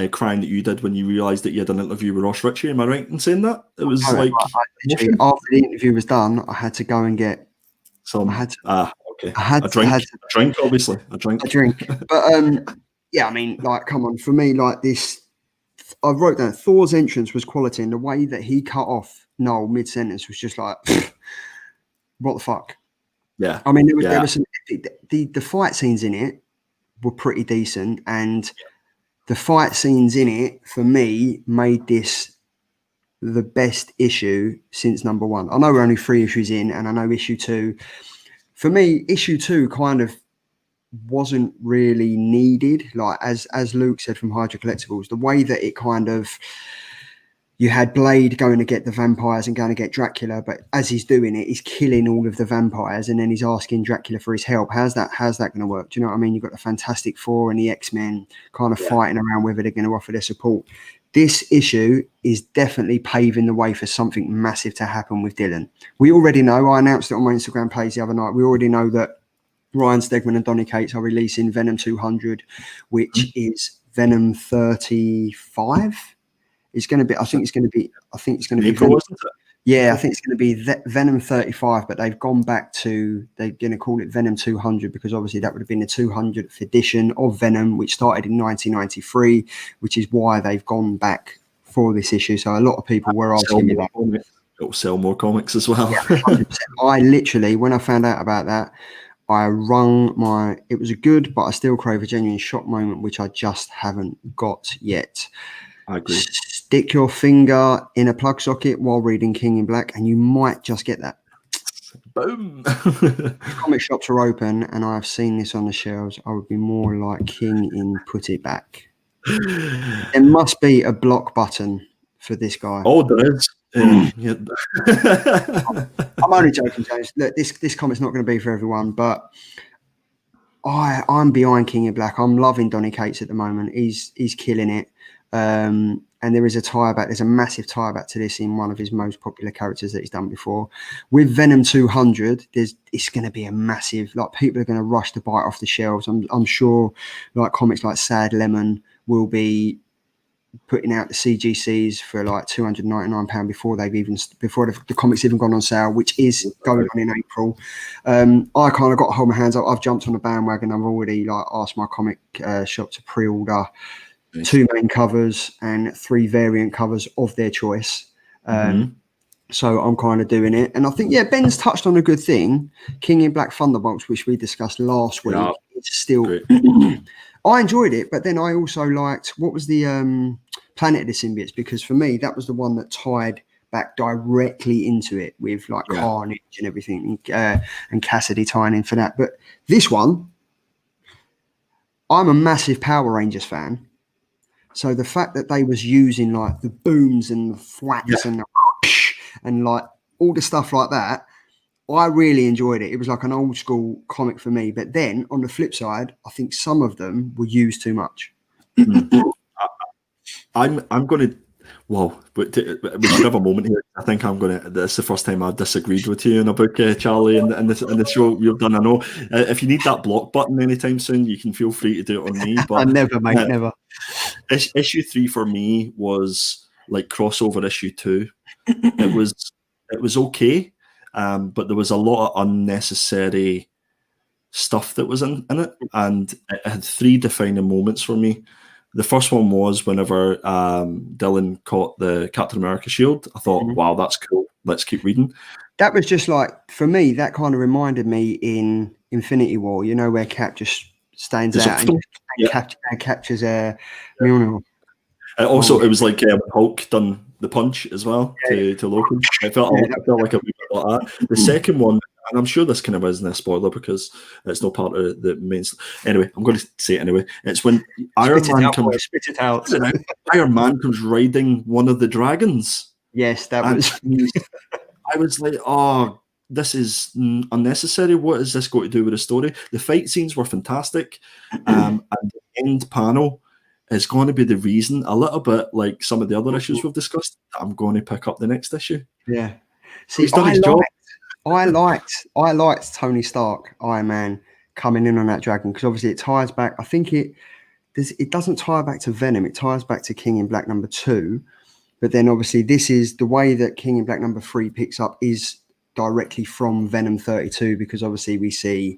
crying that you did when you realised that you had an interview with Ross Ritchie. Am I right in saying that? It was after the interview was done, I had to go and get some. Okay. A drink, obviously. A drink. But yeah, I mean, like, come on, for me, like this, I wrote down Thor's entrance was quality, and the way that he cut off Noel mid-sentence was just like, what the fuck? Yeah. I mean, there was some the fight scenes in it were pretty decent, and the fight scenes in it for me made this the best issue since number 1. I know we're only 3 issues in, and I know issue 2. For me, issue 2 kind of wasn't really needed. Like as Luke said from Hydra Collectibles, the way that it kind of, you had Blade going to get the vampires and going to get Dracula, but as he's doing it, he's killing all of the vampires, and then he's asking Dracula for his help. How's that going to work? Do you know what I mean? You've got the Fantastic Four and the X-Men kind of fighting around whether they're going to offer their support. This issue is definitely paving the way for something massive to happen with Dylan. We already know, I announced it on my Instagram page the other night, we already know that Ryan Stegman and Donny Cates are releasing Venom 200, which is Venom 35. It's going to be, I think it's going to be April, wasn't it? Yeah, I think it's going to be Venom 35, but they've gone back to, they're going to call it Venom 200 because obviously that would have been the 200th edition of Venom, which started in 1993, which is why they've gone back for this issue. So a lot of people were asking me that. It'll sell more comics as well. Yeah, I literally, when I found out about that, it was a good, but I still crave a genuine shock moment, which I just haven't got yet. I agree. Stick your finger in a plug socket while reading King in Black, and you might just get that. Boom. Comic shops are open, and I've seen this on the shelves. I would be more like King in Put It Back. There must be a block button for this guy. Oh, there is. Yeah. I'm only joking, James. Look, this comic's not going to be for everyone, but I'm behind King in Black. I'm loving Donny Cates at the moment. He's killing it. And there is a tie-back. There's a massive tie-back to this in one of his most popular characters that he's done before. With Venom 200, it's going to be a massive. Like, people are going to rush to buy it off the shelves. I'm sure, like, comics like Sad Lemon will be putting out the CGCs for like £299 before the comic's even gone on sale, which is going on in April. I kind of got to hold my hands up. I've jumped on the bandwagon. I've already like asked my comic shop to pre-order 2 main covers and 3 variant covers of their choice. So I'm kind of doing it. And I think, Ben's touched on a good thing. King in Black Thunderbolts, which we discussed last week. It's still... I enjoyed it, but then I also liked, what was the Planet of the Symbiotes? Because for me, that was the one that tied back directly into it with like Carnage and everything, and Cassidy tying in for that. But this one, I'm a massive Power Rangers fan. So the fact that they was using like the booms and the thwacks and the and like all the stuff like that, I really enjoyed it. It was like an old school comic for me. But then on the flip side, I think some of them were used too much. I'm going to. Well, but we should have a moment here. I think I'm going to. This is the first time I've disagreed with you in a book, Charlie, and the show you've done. I know if you need that block button anytime soon, you can feel free to do it on me. But I never, mate, never. Issue 3 for me was like crossover issue 2. It was okay. But there was a lot of unnecessary stuff that was in it, and it had 3 defining moments for me. The first one was whenever Dylan caught the Captain America shield. I thought, wow, that's cool. Let's keep reading. That was just like, for me, that kind of reminded me in Infinity War, you know, where Cap just stands out and captures Mjolnir. Also, it was like Hulk done the punch as well to Loki. It felt like a wee bit like that. The second one, and I'm sure this kind of isn't a spoiler because it's not part of the main. Anyway, I'm going to say it anyway. It's when Iron Man comes riding one of the dragons. Yes, that was. I was like, oh, this is unnecessary. What is this going to do with the story? The fight scenes were fantastic, and the end panel is going to be the reason, a little bit like some of the other issues we've discussed, that I'm going to pick up the next issue. Yeah. See, I liked Tony Stark, Iron Man, coming in on that dragon, because obviously it ties back. I think it doesn't tie back to Venom. It ties back to King in Black #2. But then obviously this is the way that King in Black #3 picks up is directly from Venom 32, because obviously we see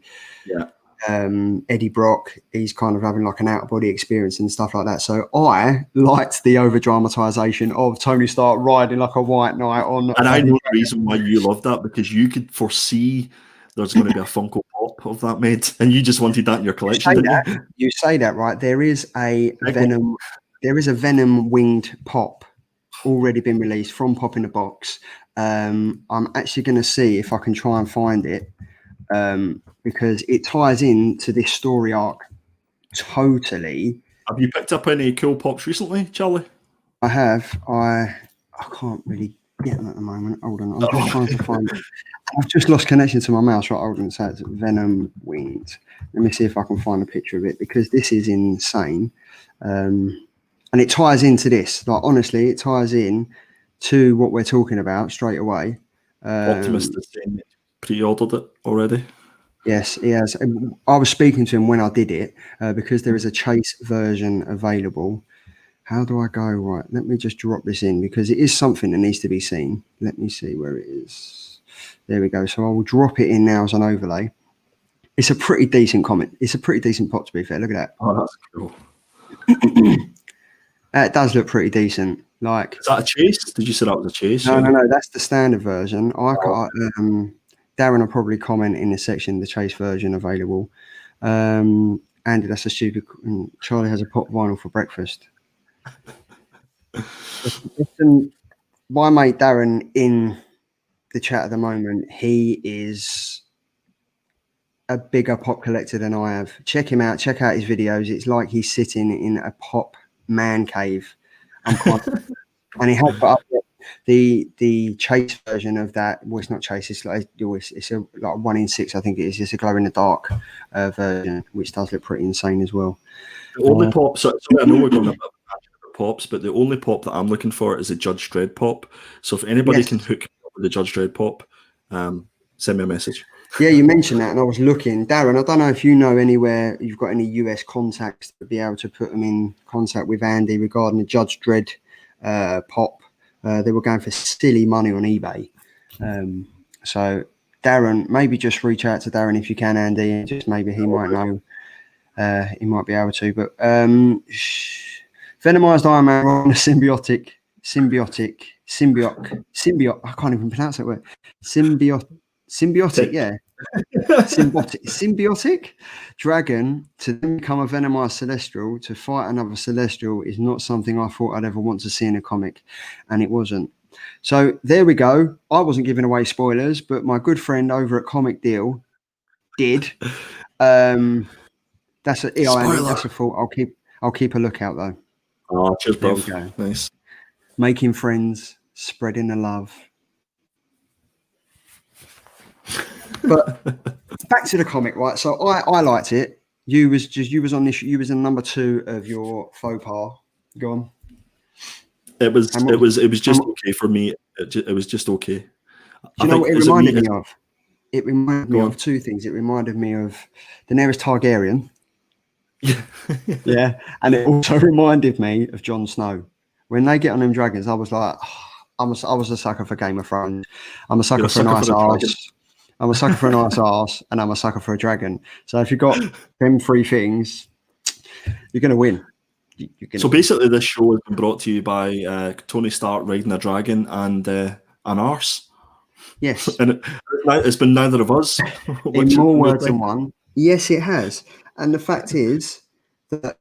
Eddie Brock, he's kind of having like an out-of-body experience and stuff like that. So I liked the over-dramatization of Tony Stark riding like a white knight on. And I know the reason why you love that, because you could foresee there's going to be a Funko Pop of that made, and you just wanted that in your collection. You say that, right? There is a Venom winged pop already been released from Pop in the Box. I'm actually going to see if I can try and find it. Because it ties into this story arc totally. Have you picked up any cool pops recently, Charlie? I have. I can't really get them at the moment. Hold on. I'm just trying to find it. I've just lost connection to my mouse. Right, hold on. So it's Venom Winged. Let me see if I can find a picture of it, because this is insane. And it ties into this. Like, honestly, it ties in to what we're talking about straight away. Optimus is saying pre-ordered it already. Yes, he has. I was speaking to him when I did it, because there is a chase version available. How do I go? Right, let me just drop this in, because it is something that needs to be seen. Let me see where it is. There we go. So I will drop it in now as an overlay. It's a pretty decent comic. It's a pretty decent pop, to be fair. Look at that. Oh, that's cool. It does look pretty decent. Like, is that a chase? Did you say that was a chase? No. That's the standard version. Darren will probably comment in the section, the Chase version available. Andy, that's a stupid. Charlie has a pop vinyl for breakfast. My mate Darren in the chat at the moment, he is a bigger pop collector than I have. Check him out. Check out his videos. It's like he's sitting in a pop man cave. And he has put up the Chase version of that. Well, it's not Chase. It's like it's a like 1 in 6. I think it is. It's a glow in the dark version, which does look pretty insane as well. The only pop. So I know we're going about pops, but the only pop that I'm looking for is a Judge Dredd pop. So if anybody can hook me up with the Judge Dredd pop, send me a message. Yeah, you mentioned that, and I was looking. Darren, I don't know if you know anywhere you've got any US contacts to be able to put them in contact with Andy regarding the Judge Dredd pop. They were going for silly money on eBay. So Darren, maybe just reach out to Darren if you can, Andy, and just maybe he might know. He might be able to. But Venomized Iron Man on a symbiotic. I can't even pronounce that word. Symbiotic, yeah. Symbiotic dragon to then become a venomized celestial to fight another celestial is not something I thought I'd ever want to see in a comic, and it wasn't. So there we go. I wasn't giving away spoilers, but my good friend over at Comic Deal did. That's a fault. I'll keep a lookout though. Oh, cheers, bro. Nice. Making friends, spreading the love. But back to the comic, right? So I liked it. You was on this. You was in number 2 of your faux pas. Go on. It was just okay for me. It was just okay. Do you know what it reminded me of? It reminded me of 2 things. It reminded me of Daenerys Targaryen. Yeah, and it also reminded me of Jon Snow. When they get on them dragons, I was like, I was a sucker for Game of Thrones. I'm a sucker for a nice arse. I'm a sucker for a nice arse, and I'm a sucker for a dragon. So if you've got them 3 things, you're going to win. So basically, this show has been brought to you by Tony Stark riding a dragon and an arse. Yes. And it's been neither of us. In more words than one. Yes, it has. And the fact is that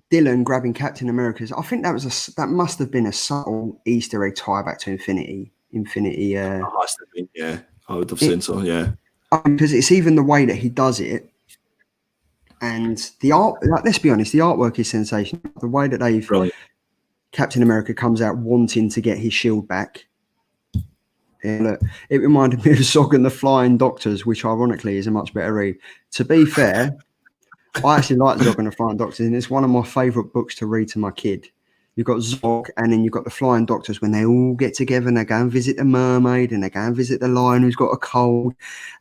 Dylan grabbing Captain America's, I think that must have been a subtle Easter egg tie back to Infinity. It must have been, yeah. I would have said so, yeah. Because it's even the way that he does it, and the art. Like, let's be honest, the artwork is sensational. The way that they've Captain America comes out wanting to get his shield back. Yeah, look, it reminded me of Zog and the Flying Doctors, which ironically is a much better read. To be fair, I actually like Zog and the Flying Doctors, and it's one of my favourite books to read to my kid. You've got Zog, and then you've got the Flying Doctors when they all get together and they go and visit the mermaid, and they go and visit the lion who's got a cold,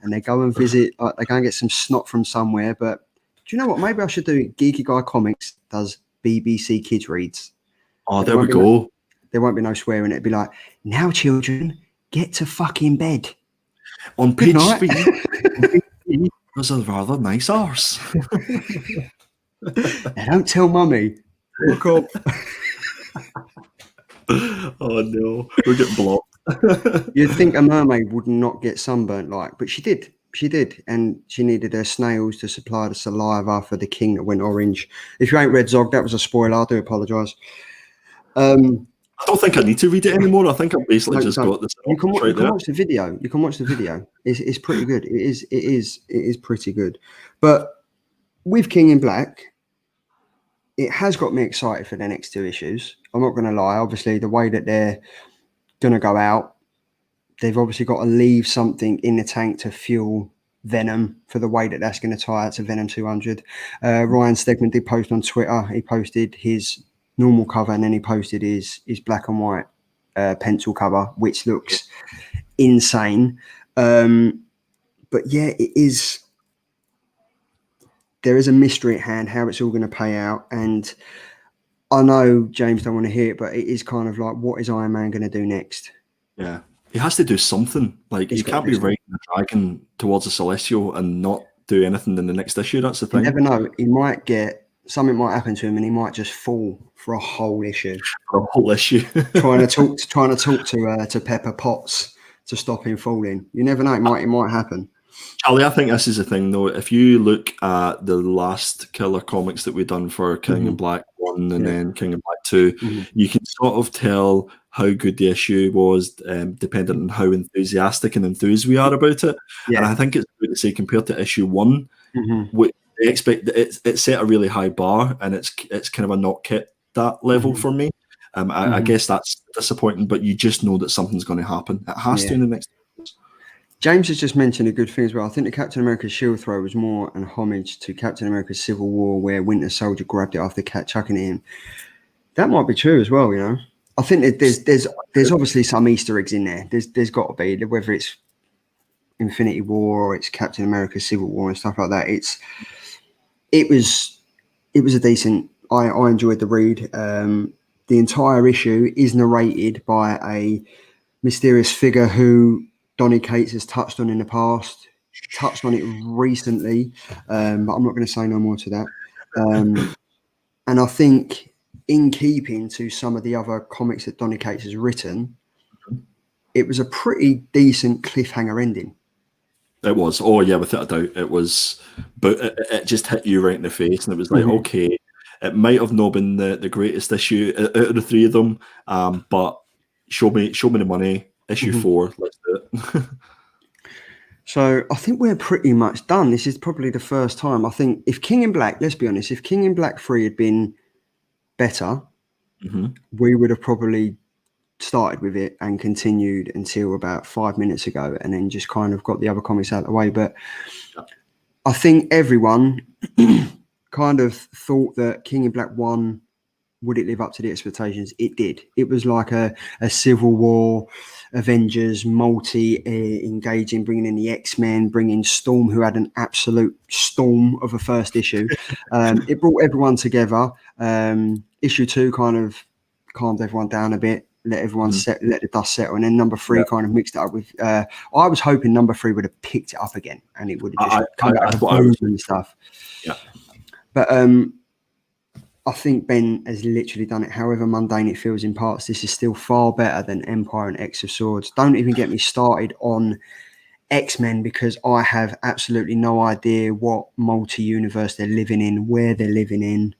and they go and visit, they go and get some snot from somewhere. But do you know what? Maybe I should do Geeky Guy Comics does BBC Kids Reads. Oh, there we go. There won't be no swearing. It'd be like, now children, get to fucking bed. On page 3, was a rather nice arse. Now don't tell mummy. Look up. Oh no, we're getting blocked. You'd think a mermaid would not get sunburnt, but she did. She did, and she needed her snails to supply the saliva for the king that went orange. If you ain't read Zog, that was a spoiler. I do apologise. I don't think I need to read it anymore. I think I've basically just got this. You can watch the video. You can watch the video. It's pretty good. It is pretty good. But with King in Black, it has got me excited for the next 2 issues. I'm not going to lie. Obviously, the way that they're going to go out, they've obviously got to leave something in the tank to fuel Venom for the way that that's going to tie out to Venom 200. Ryan Stegman did post on Twitter. He posted his normal cover, and then he posted his black and white pencil cover, which looks insane. But yeah, it is. There is a mystery at hand how it's all going to pay out, and I know James don't want to hear it, but it is kind of like, what is Iron Man going to do next? Yeah, he has to do something. Like, he can't be riding the dragon towards a celestial and not do anything in the next issue. That's the thing. You never know. He might get something might happen to him, and he might just fall for a whole issue. For a whole issue, trying to talk to Pepper Potts to stop him falling. You never know; it might happen. Charlie, I think this is the thing, though. If you look at the last Killer comics that we've done for King in Black 1 and then King in Black 2, you can sort of tell how good the issue was, depending on how enthusiastic and enthused we are about it. Yeah. And I think it's good to say, compared to issue 1, they expect it set a really high bar, and it's kind of a not hit that level for me. I guess that's disappointing, but you just know that something's going to happen. It has to in the next. James has just mentioned a good thing as well. I think the Captain America shield throw was more an homage to Captain America's Civil War, where Winter Soldier grabbed it after chucking it in. That might be true as well, you know. I think that there's obviously some Easter eggs in there. There's got to be, whether it's Infinity War or it's Captain America Civil War and stuff like that. It was a decent. I enjoyed the read. The entire issue is narrated by a mysterious figure who Donny Cates has touched on in the past, touched on it recently, but I'm not going to say no more to that. And I think, in keeping to some of the other comics that Donny Cates has written, it was a pretty decent cliffhanger ending. It was. Oh, yeah, without a doubt. It was. But it just hit you right in the face, and it was like, okay, it might have not been the greatest issue out of the three of them, but show me the money. Issue 4, let's do it. So I think we're pretty much done. This is probably the first time. I think if King in Black, let's be honest, if King in Black 3 had been better, we would have probably started with it and continued until about 5 minutes ago, and then just kind of got the other comics out of the way. But I think everyone kind of thought that King in Black 1, would it live up to the expectations? It did. It was like a Civil War, Avengers, engaging, bringing in the X-Men, bringing Storm, who had an absolute storm of a first issue. It brought everyone together. Issue 2 kind of calmed everyone down a bit, let everyone let the dust settle. And then number 3 kind of mixed it up with, I was hoping number 3 would have picked it up again and it would have just come back and stuff. Yeah. But I think Ben has literally done it. However mundane it feels in parts, this is still far better than Empire and X of Swords. Don't even get me started on X-Men, because I have absolutely no idea what multi-universe they're living in, where they're living in.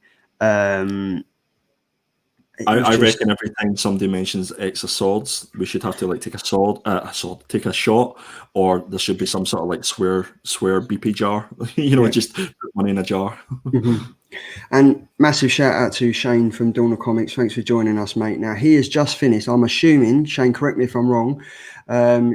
I reckon every time somebody mentions X of Swords, we should have to like take a shot, or there should be some sort of like swear BP jar, just put money in a jar. And massive shout out to Shane from Dawn Comics. Thanks for joining us, mate. Now he has just finished, I'm assuming, Shane, correct me if I'm wrong,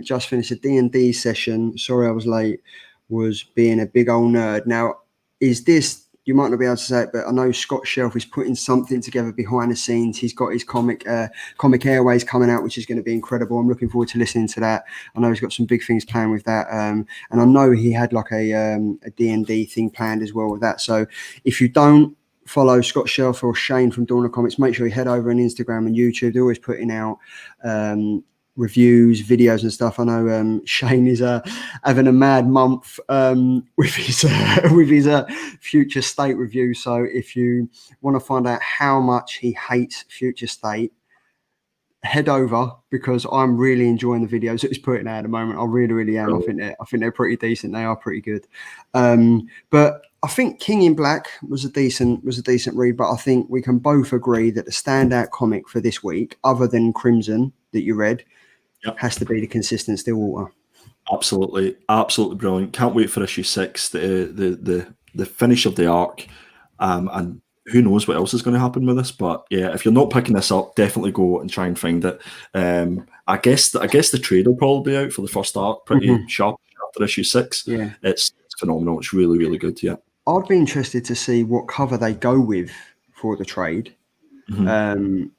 just finished a D&D session. Sorry I was late, was being a big old nerd. Now, is this, you might not be able to say it, but I know Scott Shelf is putting something together behind the scenes. He's got his comic Airways coming out, which is going to be incredible. I'm looking forward to listening to that. I know he's got some big things planned with that. And I know he had like a D&D thing planned as well with that. So if you don't follow Scott Shelf or Shane from Dawn Comics, make sure you head over on Instagram and YouTube. They're always putting out reviews, videos and stuff. I know Shane is having a mad month with his Future State review. So if you want to find out how much he hates Future State, head over, because I'm really enjoying the videos that he's putting out at the moment. I really am. I think they're pretty decent. They are pretty good. But I think King in Black was a decent read, but I think we can both agree that the standout comic for this week, other than Crimson that you read, has to be The Consistent Stillwater. Absolutely brilliant. Can't wait for issue 6, the finish of the arc, and who knows what else is going to happen with this. But yeah, if you're not picking this up, definitely go and try and find it. I guess the trade will probably be out for the first arc pretty sharp after issue 6. Yeah, it's phenomenal. It's really good. Yeah, I'd be interested to see what cover they go with for the trade.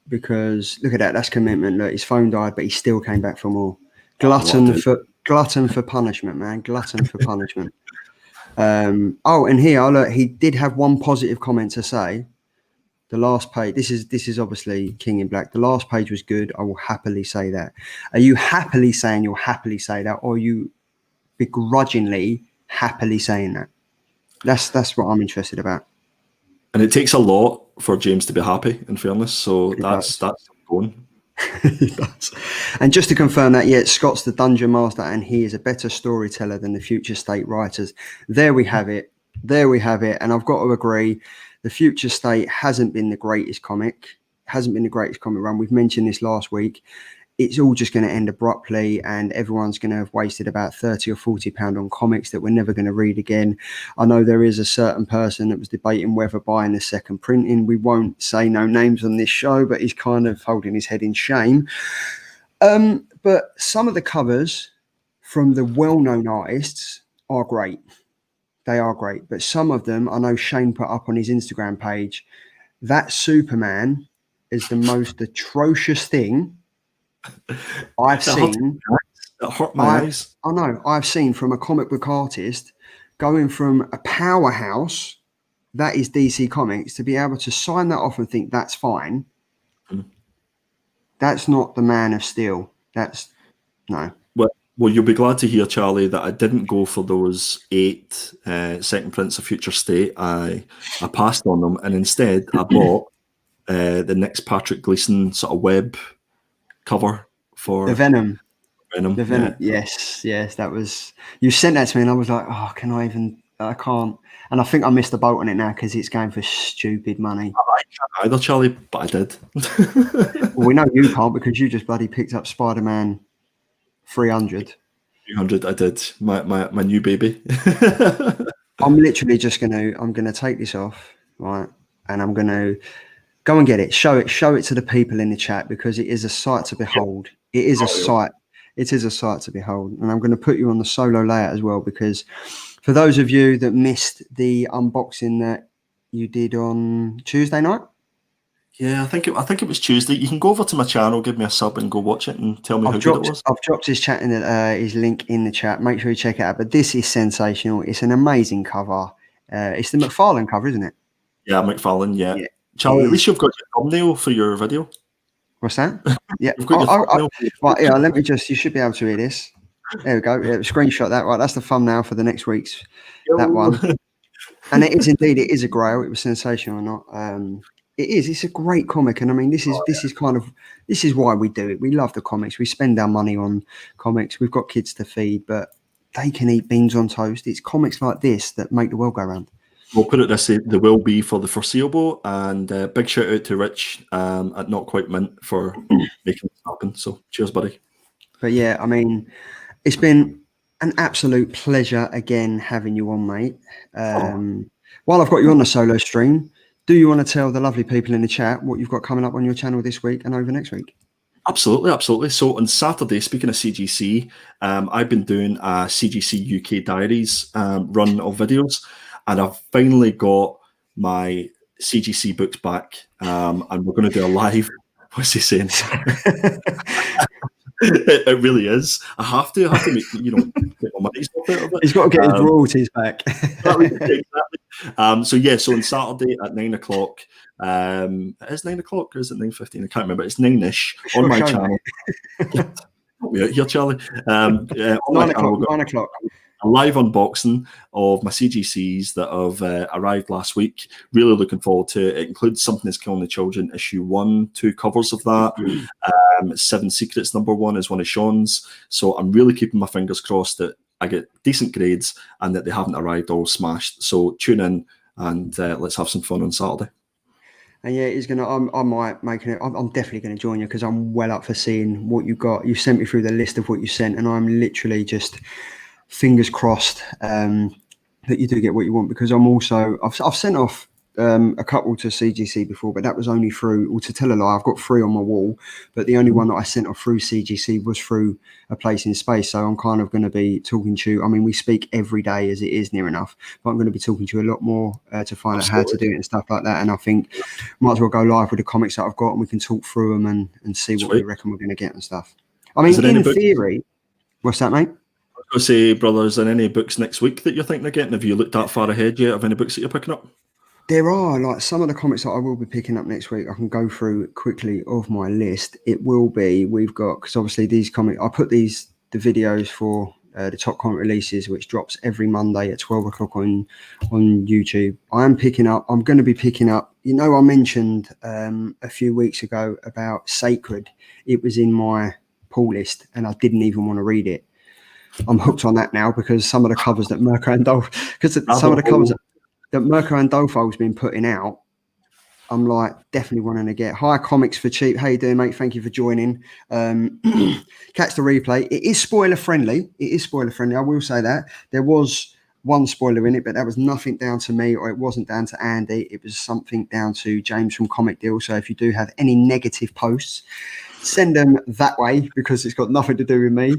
Because look at that, that's commitment. Look, his phone died, but he still came back for more. Glutton for punishment, man. Glutton for punishment. And here, look, he did have one positive comment to say. The last page, this is obviously King in Black. The last page was good. I will happily say that. Are you happily saying you'll happily say that, or are you begrudgingly happily saying that? That's what I'm interested about. And it takes a lot for James to be happy, in fairness. So that's going. He does. And just to confirm that, yeah, Scott's the Dungeon Master, and he is a better storyteller than the Future State writers. There we have it. There we have it. And I've got to agree, the Future State hasn't been the greatest comic. Hasn't been the greatest comic run. We've mentioned this last week. It's all just going to end abruptly, and everyone's going to have wasted about 30 or 40 pound on comics that we're never going to read again. I know there is a certain person that was debating whether buying the second printing. We won't say no names on this show, but he's kind of holding his head in shame. But some of the covers from the well-known artists are great. They are great, but some of them, I know Shane put up on his Instagram page, that Superman is the most atrocious thing I've seen. That hurt my eyes. I know. I've seen from a comic book artist going from a powerhouse that is DC Comics to be able to sign that off and think that's fine. That's not the Man of Steel. That's no. Well, you'll be glad to hear, Charlie, that I didn't go for those 8 second prints of Future State. I passed on them, and instead I bought the next Patrick Gleason sort of web cover for the Venom. The Venom. Yeah. Yes, that was. You sent that to me, and I was like, oh, can I even? I can't. And I think I missed the boat on it now because it's going for stupid money. I can't either, Charlie, but I did. Well, we know you can't because you just bloody picked up Spider-Man 300. 300, I did. My new baby. I'm literally just gonna take this off, right? And I'm gonna go and get it. Show it to the people in the chat because it is a sight to behold. It is a sight. It is a sight to behold. And I'm going to put you on the solo layout as well because for those of you that missed the unboxing that you did on Tuesday night. Yeah, I think it was Tuesday. You can go over to my channel, give me a sub, and go watch it and tell me how good it was. I've dropped his link in the chat. Make sure you check it out. But this is sensational. It's an amazing cover. It's the McFarlane cover, isn't it? Yeah, McFarlane. Yeah. Charlie, at least you've got your thumbnail for your video. What's that? Yeah. Right, yeah. Let me just. You should be able to read this. There we go. Yeah, screenshot that. Right, that's the thumbnail for the next week's that one. And it is indeed. It is a grail. It was sensational or not. It is. It's a great comic, and I mean, this is why we do it. We love the comics. We spend our money on comics. We've got kids to feed, but they can eat beans on toast. It's comics like this that make the world go round. We'll put it this way, there will be for the foreseeable, and big shout out to Rich at Not Quite Mint for making this happen. So cheers, buddy. But yeah, I mean, it's been an absolute pleasure again having you on, mate. While I've got you on the solo stream, do you want to tell the lovely people in the chat what you've got coming up on your channel this week and over next week? Absolutely. So on Saturday, speaking of CGC, I've been doing a CGC UK Diaries run of videos. And I've finally got my CGC books back, and we're going to do a live. What's he saying? It really is. I have to make get my money's out of it. He's got to get his royalties back. Exactly. So on Saturday at 9 o'clock. It is 9 o'clock or is it 9:15? I can't remember. It's 9ish on my channel. Here, Charlie. 9 o'clock. A live unboxing of my CGCs that have arrived last week. Really looking forward to it. It includes Something Is Killing the Children, issue 1, 2 covers of that. 7 Secrets #1 is one of Sean's. So I'm really keeping my fingers crossed that I get decent grades and that they haven't arrived all smashed. So tune in and let's have some fun on Saturday. And yeah, I might make it. I'm definitely going to join you because I'm well up for seeing what you got. You sent me through the list of what you sent, and I'm literally just fingers crossed that you do get what you want, because I've sent off a couple to CGC before, but that was only through, or to tell a lie, I've got 3 on my wall, but the only one that I sent off through CGC was through a place in space. So I'm kind of going to be talking to you. I mean, we speak every day as it is near enough, but I'm going to be talking to you a lot more to find out how to do it and stuff like that. And I think might as well go live with the comics that I've got, and we can talk through them and see what we reckon we're going to get and stuff. I mean, in theory, what's that, mate? I was going to say, brothers, and any books next week that you're thinking of getting? Have you looked that far ahead yet of any books that you're picking up? There are, like, some of the comics that I will be picking up next week. I can go through quickly of my list. It will be, we've got, because obviously these comics, I put the videos for the top comic releases, which drops every Monday at 12 o'clock on YouTube. I'm going to be picking up, I mentioned a few weeks ago about Sacred. It was in my pull list and I didn't even want to read it. I'm hooked on that now because some of the covers that Mirko Andolfo's been putting out, I'm like definitely wanting to get. Hi, Comics for Cheap. How you doing, mate? Thank you for joining. Catch the replay. It is spoiler friendly. I will say that. There was one spoiler in it, but that was nothing down to me, or it wasn't down to Andy. It was something down to James from Comic Deal. So if you do have any negative posts, send them that way because it's got nothing to do with me.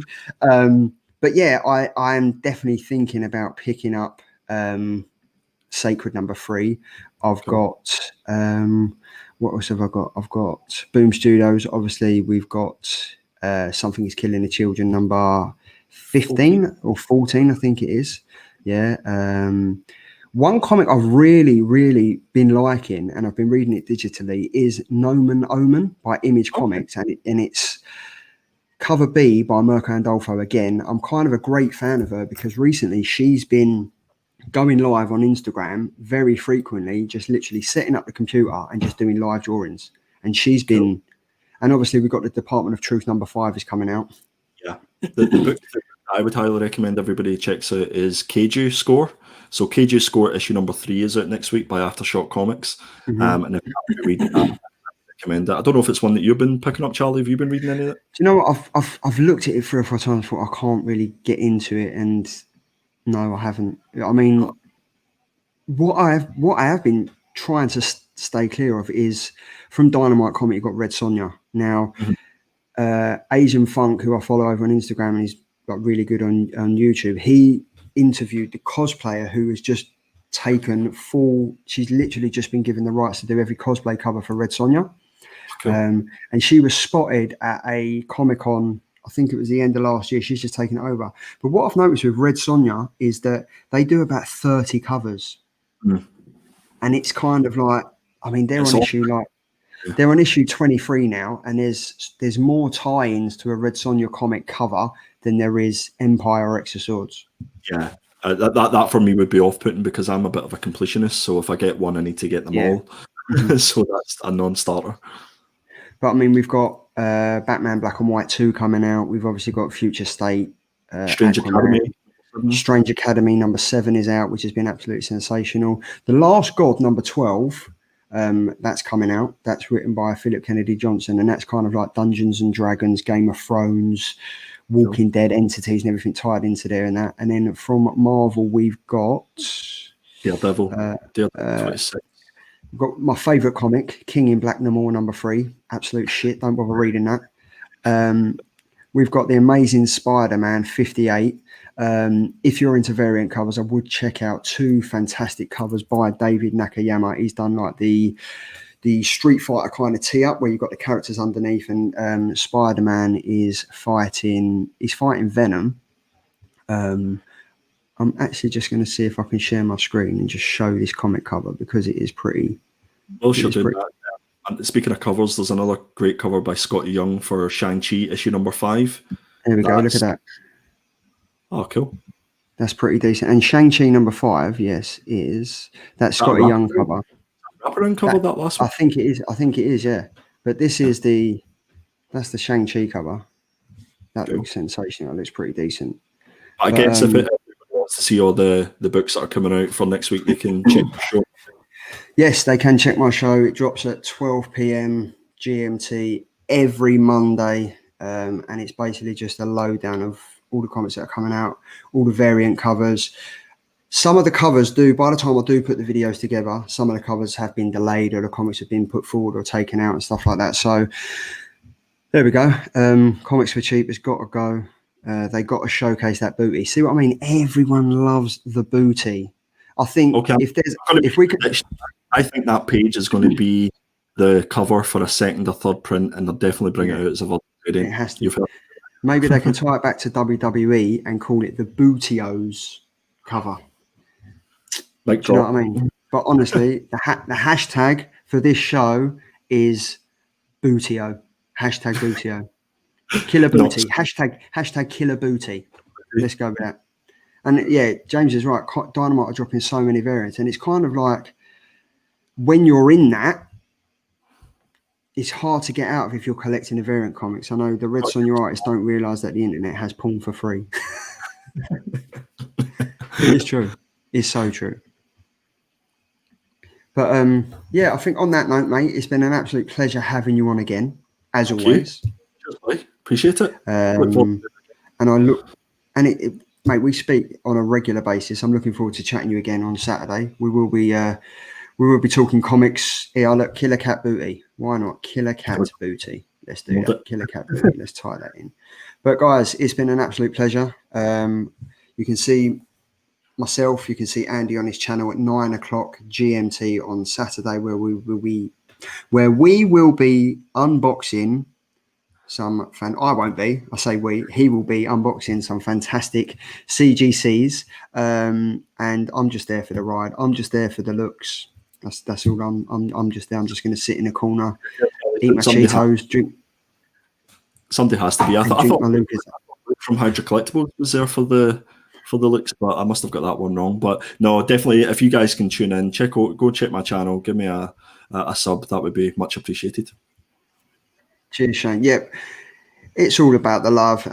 But yeah, I am definitely thinking about picking up Sacred number 3. I've got what else have I got? I've got Boom Studios. Obviously, we've got Something Is Killing the Children number 15 or 14, I think it is. Yeah. One comic I've really, really been liking, and I've been reading it digitally, is Nomen Omen by Image Comics, and it's cover B by Mirko Andolfo again. I'm kind of a great fan of her because recently she's been going live on Instagram very frequently, just literally setting up the computer and just doing live drawings. And she's been, and obviously we've got the Department of Truth number 5 is coming out. Yeah, the book that I would highly recommend everybody checks out is Keiju Score. So Keiju Score issue number 3 is out next week by Aftershock Comics. And if you haven't read it, I recommend it. I don't know if it's one that you've been picking up, Charlie. Have you been reading any of it? Do you know what? I've looked at it 3 or 4 times, thought I can't really get into it, and no, I haven't. I mean, what I have been trying to stay clear of is from Dynamite Comic. You've got Red Sonja now. Asian Funk, who I follow over on Instagram, and he's like really good on YouTube. He interviewed the cosplayer who has just taken full. She's literally just been given the rights to do every cosplay cover for Red Sonja. Cool. And she was spotted at a Comic-Con. I think it was the end of last year. She's just taken it over. But what I've noticed with Red Sonja is that they do about 30 covers. And it's kind of like, I mean, they're on issue 23 now, and there's more tie-ins to a Red Sonja comic cover than there is Empire or X of Swords. Yeah. That for me would be off-putting because I'm a bit of a completionist. So if I get one, I need to get them all. So that's a non-starter. But I mean, we've got Batman Black and White 2 coming out. We've obviously got Future State. Strange Academy. Strange Academy number 7 is out, which has been absolutely sensational. The Last God number 12, that's coming out. That's written by Philip Kennedy Johnson, and that's kind of like Dungeons and Dragons, Game of Thrones, Walking Dead entities and everything tied into there and that. And then from Marvel, we've got Daredevil. Daredevil 26. We've got my favourite comic, King in Black Namor number 3. Absolute shit. Don't bother reading that. We've got the Amazing Spider-Man 58. If you're into variant covers, I would check out 2 fantastic covers by David Nakayama. He's done like the Street Fighter kind of tee up where you've got the characters underneath, and Spider-Man is fighting Venom. I'm actually just going to see if I can share my screen and just show this comic cover because it is pretty. Well, sure. Speaking of covers, there's another great cover by Scotty Young for Shang-Chi issue number 5. There we go. Look at that. Oh, cool. That's pretty decent. And Shang-Chi number 5, yes, is that Scotty Young cover. Wraparound cover that last one? I think it is, yeah. But this is that's the Shang-Chi cover. That looks sensational. It looks pretty decent. I guess if everyone wants to see all the books that are coming out for next week, they can check the show. Yes, they can check my show. It drops at 12 p.m. GMT every Monday, and it's basically just a lowdown of all the comics that are coming out, all the variant covers. Some of the covers by the time I do put the videos together, some of the covers have been delayed or the comics have been put forward or taken out and stuff like that. So there we go. Comics for Cheap has got to go. They got to showcase that booty. See what I mean? Everyone loves the booty. I think I think that page is going to be the cover for a second or third print, and they'll definitely bring it out as a It has to. Maybe they can tie it back to WWE and call it the Bootios cover. Do you know what I mean? But honestly, the hashtag for this show is Bootio. Hashtag Bootio. Killer Booty. Hashtag Killer Booty. Let's go with that. And yeah, James is right. Dynamite are dropping so many variants, and it's kind of like when you're in that, it's hard to get out of if you're collecting a variant comics. I know the Red Sonja artists don't realise that the internet has porn for free. It is true. It's so true. But yeah, I think on that note, mate, it's been an absolute pleasure having you on again, as always. Cheers, buddy. Appreciate it. And mate, we speak on a regular basis. I'm looking forward to chatting you again on Saturday. We will be talking comics. Yeah, look, Killer Cat Booty. Why not? Killer Cat Booty. Let's do that. Killer Cat Booty. Let's tie that in. But guys, it's been an absolute pleasure. You can see myself, you can see Andy on his channel at 9 o'clock GMT on Saturday, where we will be unboxing some I won't be. I say we. He will be unboxing some fantastic CGCs, and I'm just there for the ride. I'm just there for the looks. That's all. I'm just there. I'm just going to sit in a corner, eat my Cheetos, drink. Somebody has to be. I thought from Hydra Collectibles was there for the looks, but I must have got that one wrong. But no, definitely, if you guys can tune in, go check my channel, give me a sub. That would be much appreciated. Cheers, Shane. Yep. It's all about the love.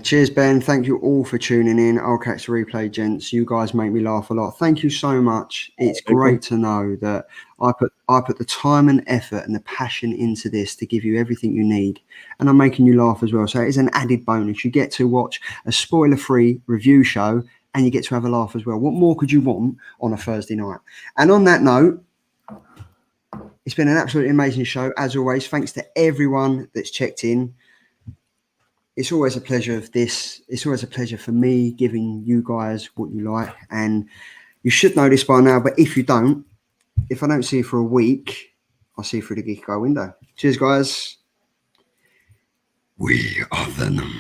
Cheers, Ben. Thank you all for tuning in. I'll catch the replay, gents. You guys make me laugh a lot. Thank you so much. It's great to know that I put the time and effort and the passion into this to give you everything you need. And I'm making you laugh as well. So it's an added bonus. You get to watch a spoiler-free review show and you get to have a laugh as well. What more could you want on a Thursday night? And on that note, it's been an absolutely amazing show, as always. Thanks to everyone that's checked in. It's always a pleasure It's always a pleasure for me giving you guys what you like. And you should know this by now, but if you don't, if I don't see you for a week, I'll see you through the Geeky window. Cheers, guys. We are Venom.